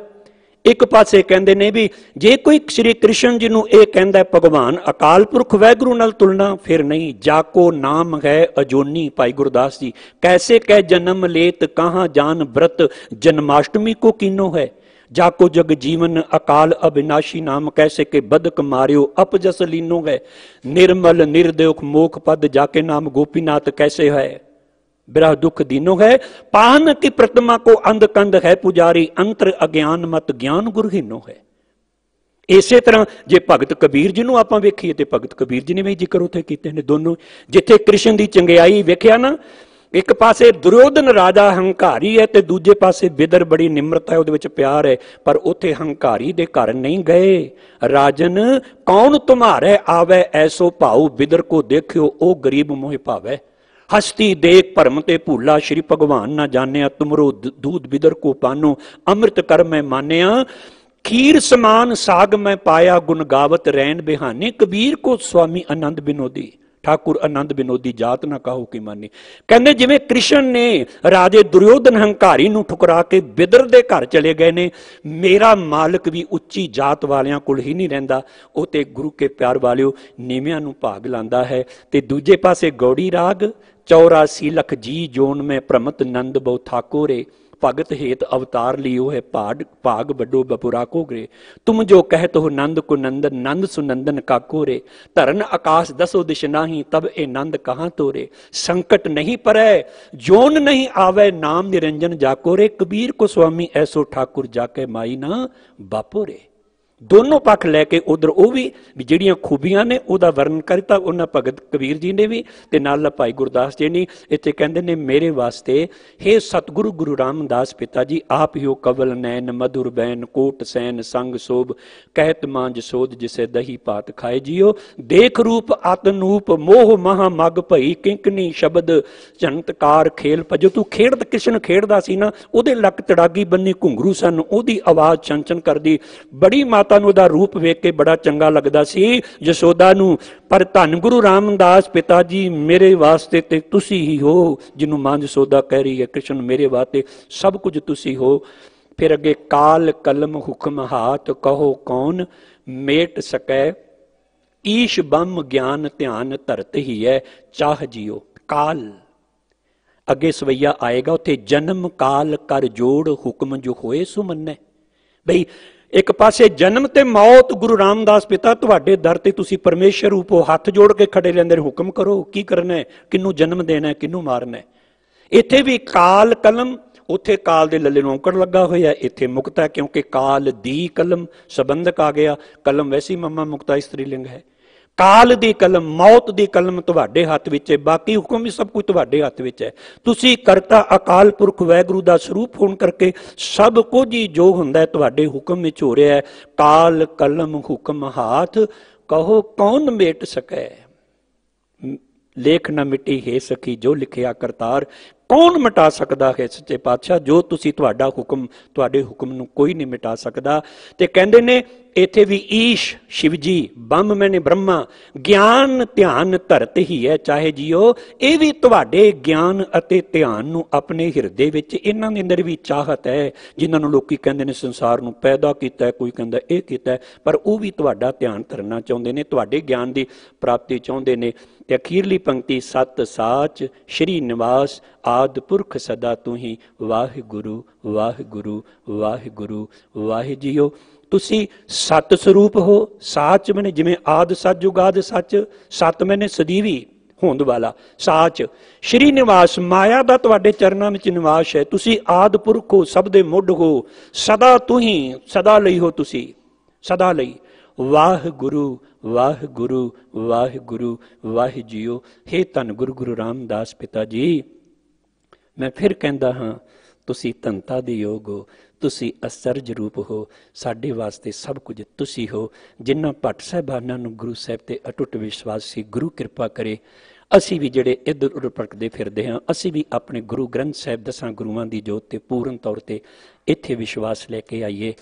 S1: ਇੱਕ ਪਾਸੇ ਕਹਿੰਦੇ ਨੇ ਵੀ ਜੇ ਕੋਈ ਸ਼੍ਰੀ ਕ੍ਰਿਸ਼ਨ ਜੀ ਨੂੰ ਇਹ ਕਹਿੰਦਾ ਭਗਵਾਨ ਅਕਾਲ ਪੁਰਖ ਵਾਹਿਗੁਰੂ ਨਾਲ ਤੁਲਨਾ, ਫਿਰ ਨਹੀਂ। ਜਾਕੋ ਨਾਮ ਹੈ ਅਜੋਨੀ, ਭਾਈ ਗੁਰਦਾਸ ਜੀ, ਕੈਸੇ ਕਹਿ ਜਨਮ ਲੇਤ ਕਹਾਂ ਜਾਨ ਬ੍ਰਤ, ਜਨਮਾਸ਼ਟਮੀ ਕੋ ਕੀਨੋ ਹੈ, जाको जग जीवन अकाल अविनाशी नाम कैसे के बदक मारियो अपजस लीनो है। निर्मल निर्देव मोख पद जाके नाम गोपीनाथ कैसे है। बिरह दुख दीनो है। पाहन की प्रतिमा को अंध कंध है पुजारी। अंतर अज्ञान मत ज्ञान गुरहीनो है। इसे तरह जे भगत कबीर जी नूं आपां वेखीए ते भगत कबीर जी ने भी जिक्र उत्थे कीते ने दोनों। जिथे कृष्ण की चंगियाई वेखिया ना, एक पासे दुर्योधन राजा हंकारी है ते दूजे पासे बिदर बड़ी निम्रता है, उहदे विच प्यार है, पर उत्थे हंकारी दे घर नहीं गए। राजन कौन तुम्हारे आवे ऐसो भाऊ, बिदर को देखियो ओ गरीब मोह भावै। हस्ती देख भरम ते भूला, श्री भगवान ना जानिया तुमरो दूध बिदर को पानो। अमृत कर मैं मानिया खीर समान साग मैं पाया, गुण गावत रैन बिहाने। कबीर को स्वामी आनंद बिनोदी, ठाकुर आनंद बिनोदी जात ना कहो कि मानी। कहते जिवें कृष्ण ने राजे दुर्योधन हंकारी नूं ठुकरा के बिदर दे घर चले गए ने, मेरा मालिक भी उच्ची जात वालियां कोल ही नहीं रहिंदा, वो ते गुरु के प्यार वालियो नीवियां नूं भाग लांदा है। ते दूजे पासे गौड़ी राग 84 लख जी जोन में प्रमत नंद बहु ठाकुरे। भगत हेत अवतार लियो है भाग भाग बडो बपुरा को ग्रे। तुम जो कहत हो नंद को नंदन, नंद सुनंदन काको रे। धरन आकाश दसो दिश नाही, तब ए नंद कहाँ तोरे। संकट नहीं परै जोन नहीं आवे, नाम निरंजन जाको रे। कबीर को स्वामी ऐसो ठाकुर जाके माई ना बापो रे। दोनों पक्ष लैके उधर वो भी जिहड़ियां खूबियां ने उहदा वर्णन करता उन्हां भगत कबीर जी ने भी ते नाल भाई गुरदास जी ने। इत्थे कहंदे ने मेरे वास्ते हे सतगुरु गुरु रामदास पिता जी, आप ही हो कवल नैन मधुर बैन कोट सैन संग शोभ। कहत मांझ सोध जिसे दही पात खाए जियो। देख रूप आतनूप मोह महा मग भई, किंकनी शब्द चंतकार खेल भजो। तू खेड़ कृष्ण खेड़दा सी ना, उहदे लक तड़ागी बन्नी घुंघरू सन, उहदी आवाज छन करदी। बड़ी माता दा रूप वेख के बड़ा चंगा लगदा सी यशोदा नू। पर धन गुरु रामदास पिता जी मेरे वास्ते ते तुसी ही हो, जिन्हों मां यशोदा कह रही है कृष्ण मेरे वास्ते सब कुछ तुसी हो। फिर अगे काल कलम हुक्म हाथ, कहो कौन मेट सकै। ईश बम ज्ञान ध्यान धरत ही है, चाह जियो। काल अगे सवैया आएगा, उत्थे जन्म काल कर जोड़, हुक्म जो होए सो मन्नै। बई एक पासे जन्म ते मौत, गुरु रामदास पिता तुहाडे दर ते तुसी परमेश्वर रूप हो, हाथ जोड़ के खड़े लेंदे हुक्म करो की करना है, किनू जन्म देना है, किनू मारना है। इत्थे भी काल कलम ਉੱਥੇ ਕਾਲ ਦੇ ਲੱਲੇ ਨੂੰ ਔਂਕੜ ਲੱਗਾ ਹੋਇਆ, ਇੱਥੇ ਮੁਕਤਾ, ਕਿਉਂਕਿ ਕਾਲ ਦੀ ਕਲਮ ਸੰਬੰਧਕ ਆ ਗਿਆ। ਕਲਮ ਵੈਸੀ ਮਮਾ ਮੁਕਤਾ ਇਸਤਰੀ ਲਿੰਗ ਹੈ। ਕਾਲ ਦੀ ਕਲਮ, ਮੌਤ ਦੀ ਕਲਮ ਤੁਹਾਡੇ ਹੱਥ ਵਿੱਚ ਹੈ, ਬਾਕੀ ਹੁਕਮ ਵੀ ਸਭ ਕੁਝ ਤੁਹਾਡੇ ਹੱਥ ਵਿੱਚ ਹੈ। ਤੁਸੀਂ ਕਰਤਾ ਅਕਾਲ ਪੁਰਖ ਵਾਹਿਗੁਰੂ ਦਾ ਸਰੂਪ ਹੋਣ ਕਰਕੇ ਸਭ ਕੁਝ ਹੀ ਜੋ ਹੁੰਦਾ ਹੈ ਤੁਹਾਡੇ ਹੁਕਮ ਵਿੱਚ ਹੋ ਰਿਹਾ ਹੈ। ਕਾਲ ਕਲਮ ਹੁਕਮ ਹਾਥ, ਕਹੋ ਕੌਣ ਮੇਟ ਸਕੈ। ਲੇਖ ਨਾ ਮਿੱਟੀ ਹੈ ਸਖੀ ਜੋ ਲਿਖਿਆ ਕਰਤਾਰ, ਕੌਣ ਮਿਟਾ ਸਕਦਾ ਹੈ ਸੱਚੇ ਪਾਤਸ਼ਾਹ ਜੋ ਤੁਸੀਂ ਤੁਹਾਡਾ ਹੁਕਮ, ਤੁਹਾਡੇ ਹੁਕਮ ਨੂੰ ਕੋਈ ਨਹੀਂ ਮਿਟਾ ਸਕਦਾ। ਤੇ ਕਹਿੰਦੇ ਨੇ ਇੱਥੇ ਵੀ ਈਸ਼ ਸ਼ਿਵ ਜੀ, ਬੰਮ ਮੈਨੇ ਬ੍ਰਹਮਾ, ਗਿਆਨ ਧਿਆਨ ਧਰਤ ਹੀ ਹੈ ਚਾਹੇ ਜੀਓ। ਇਹ ਵੀ ਤੁਹਾਡੇ ਗਿਆਨ ਅਤੇ ਧਿਆਨ ਨੂੰ ਆਪਣੇ ਹਿਰਦੇ ਵਿੱਚ, ਇਹਨਾਂ ਦੇ ਅੰਦਰ ਵੀ ਚਾਹਤ ਹੈ। ਜਿਨ੍ਹਾਂ ਨੂੰ ਲੋਕੀ ਕਹਿੰਦੇ ਨੇ ਸੰਸਾਰ ਨੂੰ ਪੈਦਾ ਕੀਤਾ, ਕੋਈ ਕਹਿੰਦਾ ਇਹ ਕੀਤਾ, ਪਰ ਉਹ ਵੀ ਤੁਹਾਡਾ ਧਿਆਨ ਧਰਨਾ ਚਾਹੁੰਦੇ ਨੇ, ਤੁਹਾਡੇ ਗਿਆਨ ਦੀ ਪ੍ਰਾਪਤੀ ਚਾਹੁੰਦੇ ਨੇ। ਤੇ ਅਖੀਰਲੀ ਪੰਕਤੀ, ਸਤ ਸਾਚ ਸ਼੍ਰੀ ਨਿਵਾਸ ਆਦ ਪੁਰਖ ਸਦਾ ਤੂੰ ਹੀ, ਵਾਹਿਗੁਰੂ ਵਾਹਿਗੁਰੂ ਵਾਹਿਗੁਰੂ ਵਾਹਿ ਜੀਓ। ਤੁਸੀਂ ਸਤ ਸਰੂਪ ਹੋ। ਸਾਚ ਮੈਨੇ ਜਿਵੇਂ ਆਦ ਸੱਚ ਜੁਗਾਦ ਸੱਚ, ਸਤ ਮੈਨੇ ਸਦੀਵੀ ਹੋਂਦ ਵਾਲਾ, ਸਾਚ ਸ਼੍ਰੀ ਨਿਵਾਸ, ਮਾਇਆ ਦਾ ਤੁਹਾਡੇ ਚਰਨਾਂ ਵਿੱਚ ਨਿਵਾਸ ਹੈ। ਤੁਸੀਂ ਆਦ ਪੁਰਖ ਹੋ, ਸਭ ਦੇ ਮੁੱਢ ਹੋ, ਸਦਾ ਤੂੰ ਹੀ, ਸਦਾ ਲਈ ਹੋ ਤੁਸੀਂ, ਸਦਾ ਲਈ। ਵਾਹਿਗੁਰੂ ਵਾਹਿਗੁਰੂ ਵਾਹਿਗੁਰੂ ਵਾਹਿ ਜੀਓ। ਹੇ ਧੰਨ ਗੁਰੂ ਗੁਰੂ ਰਾਮਦਾਸ ਪਿਤਾ ਜੀ, ਮੈਂ ਫਿਰ ਕਹਿੰਦਾ ਹਾਂ ਤੁਸੀਂ ਧੰਤਾ ਦੇ ਯੋਗ ਹੋ, ਤੁਸੀਂ ਅਸਰਜ ਰੂਪ ਹੋ, ਸਾਡੇ ਵਾਸਤੇ ਸਭ ਕੁਝ ਤੁਸੀਂ ਹੋ। ਜਿਨ੍ਹਾਂ ਭੱਟ ਸਾਹਿਬਾਨਾਂ ਨੂੰ ਗੁਰੂ ਸਾਹਿਬ ਤੇ ਅਟੁੱਟ ਵਿਸ਼ਵਾਸ ਸੀ, ਗੁਰੂ ਕਿਰਪਾ ਕਰੇ ਅਸੀਂ ਵੀ ਜਿਹੜੇ ਇੱਧਰ ਉੱਧਰ ਭਟਕਦੇ ਫਿਰਦੇ ਹਾਂ, ਅਸੀਂ ਵੀ ਆਪਣੇ ਗੁਰੂ ਗ੍ਰੰਥ ਸਾਹਿਬ ਦਸਾਂ ਗੁਰੂਆਂ ਦੀ ਜੋਤ ਤੇ ਪੂਰਨ ਤੌਰ ਤੇ ਇੱਥੇ ਵਿਸ਼ਵਾਸ ਲੈ ਕੇ ਆਈਏ।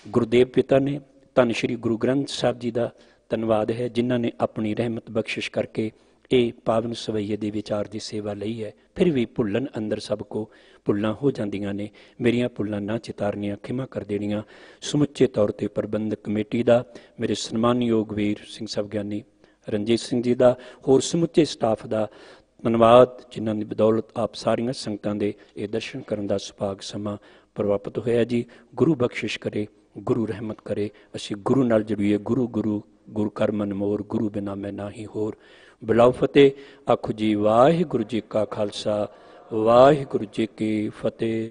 S1: ਗੁਰਦੇਵ ਪਿਤਾ ਨੇ, ਧੰਨ ਸ਼੍ਰੀ ਗੁਰੂ ਗ੍ਰੰਥ ਸਾਹਿਬ ਜੀ ਦਾ ਧੰਨਵਾਦ ਹੈ ਜਿਨ੍ਹਾਂ ਨੇ ਆਪਣੀ ਰਹਿਮਤ ਬਖਸ਼ਿਸ਼ ਕਰਕੇ ਇਹ ਪਾਵਨ ਸਵਈਏ ਦੇ ਵਿਚਾਰ ਦੀ ਸੇਵਾ ਲਈ ਹੈ। ਫਿਰ ਵੀ ਭੁੱਲਣ ਅੰਦਰ ਸਭ ਕੋ ਭੁੱਲਾਂ ਹੋ ਜਾਂਦੀਆਂ ਨੇ, ਮੇਰੀਆਂ ਭੁੱਲਾਂ ਨਾ ਚਿਤਾਰਨੀਆਂ, ਖਿਮਾ ਕਰ ਦੇਣੀਆਂ। ਸਮੁੱਚੇ ਤੌਰ ਤੇ ਪ੍ਰਬੰਧਕ ਕਮੇਟੀ ਦਾ, ਮੇਰੇ ਸਨਮਾਨਯੋਗ ਵੀਰ ਸਿੰਘ ਸਾਹਿਬ ਗਿਆਨੀ ਰਣਜੀਤ ਸਿੰਘ ਜੀ ਦਾ, ਹੋਰ ਸਮੁੱਚੇ ਸਟਾਫ ਦਾ ਧੰਨਵਾਦ ਜਿਨ੍ਹਾਂ ਦੀ ਬਦੌਲਤ ਆਪ ਸਾਰੀਆਂ ਸੰਗਤਾਂ ਦੇ ਇਹ ਦਰਸ਼ਨ ਕਰਨ ਦਾ ਸੁਭਾਗ ਸਮਾਂ ਪ੍ਰਾਪਤ ਹੋਇਆ ਜੀ। ਗੁਰੂ ਬਖਸ਼ਿਸ਼ ਕਰੇ, ਗੁਰੂ ਰਹਿਮਤ ਕਰੇ, ਅਸੀਂ ਗੁਰੂ ਨਾਲ ਜੁੜੀਏ। ਗੁਰੂ ਗੁਰੂ ਗੁਰੂ ਕਰ ਮਨ ਮੋਰ, ਗੁਰੂ ਬਿਨਾ ਮੈਂ ਨਾਹੀ ਹੋਰ। ਬੁਲਾਓ ਫਤਿਹ। ਆਖੋ ਜੀ ਵਾਹਿਗੁਰੂ ਜੀ ਕਾ ਖਾਲਸਾ, ਵਾਹਿਗੁਰੂ ਜੀ ਕੀ ਫਤਿਹ।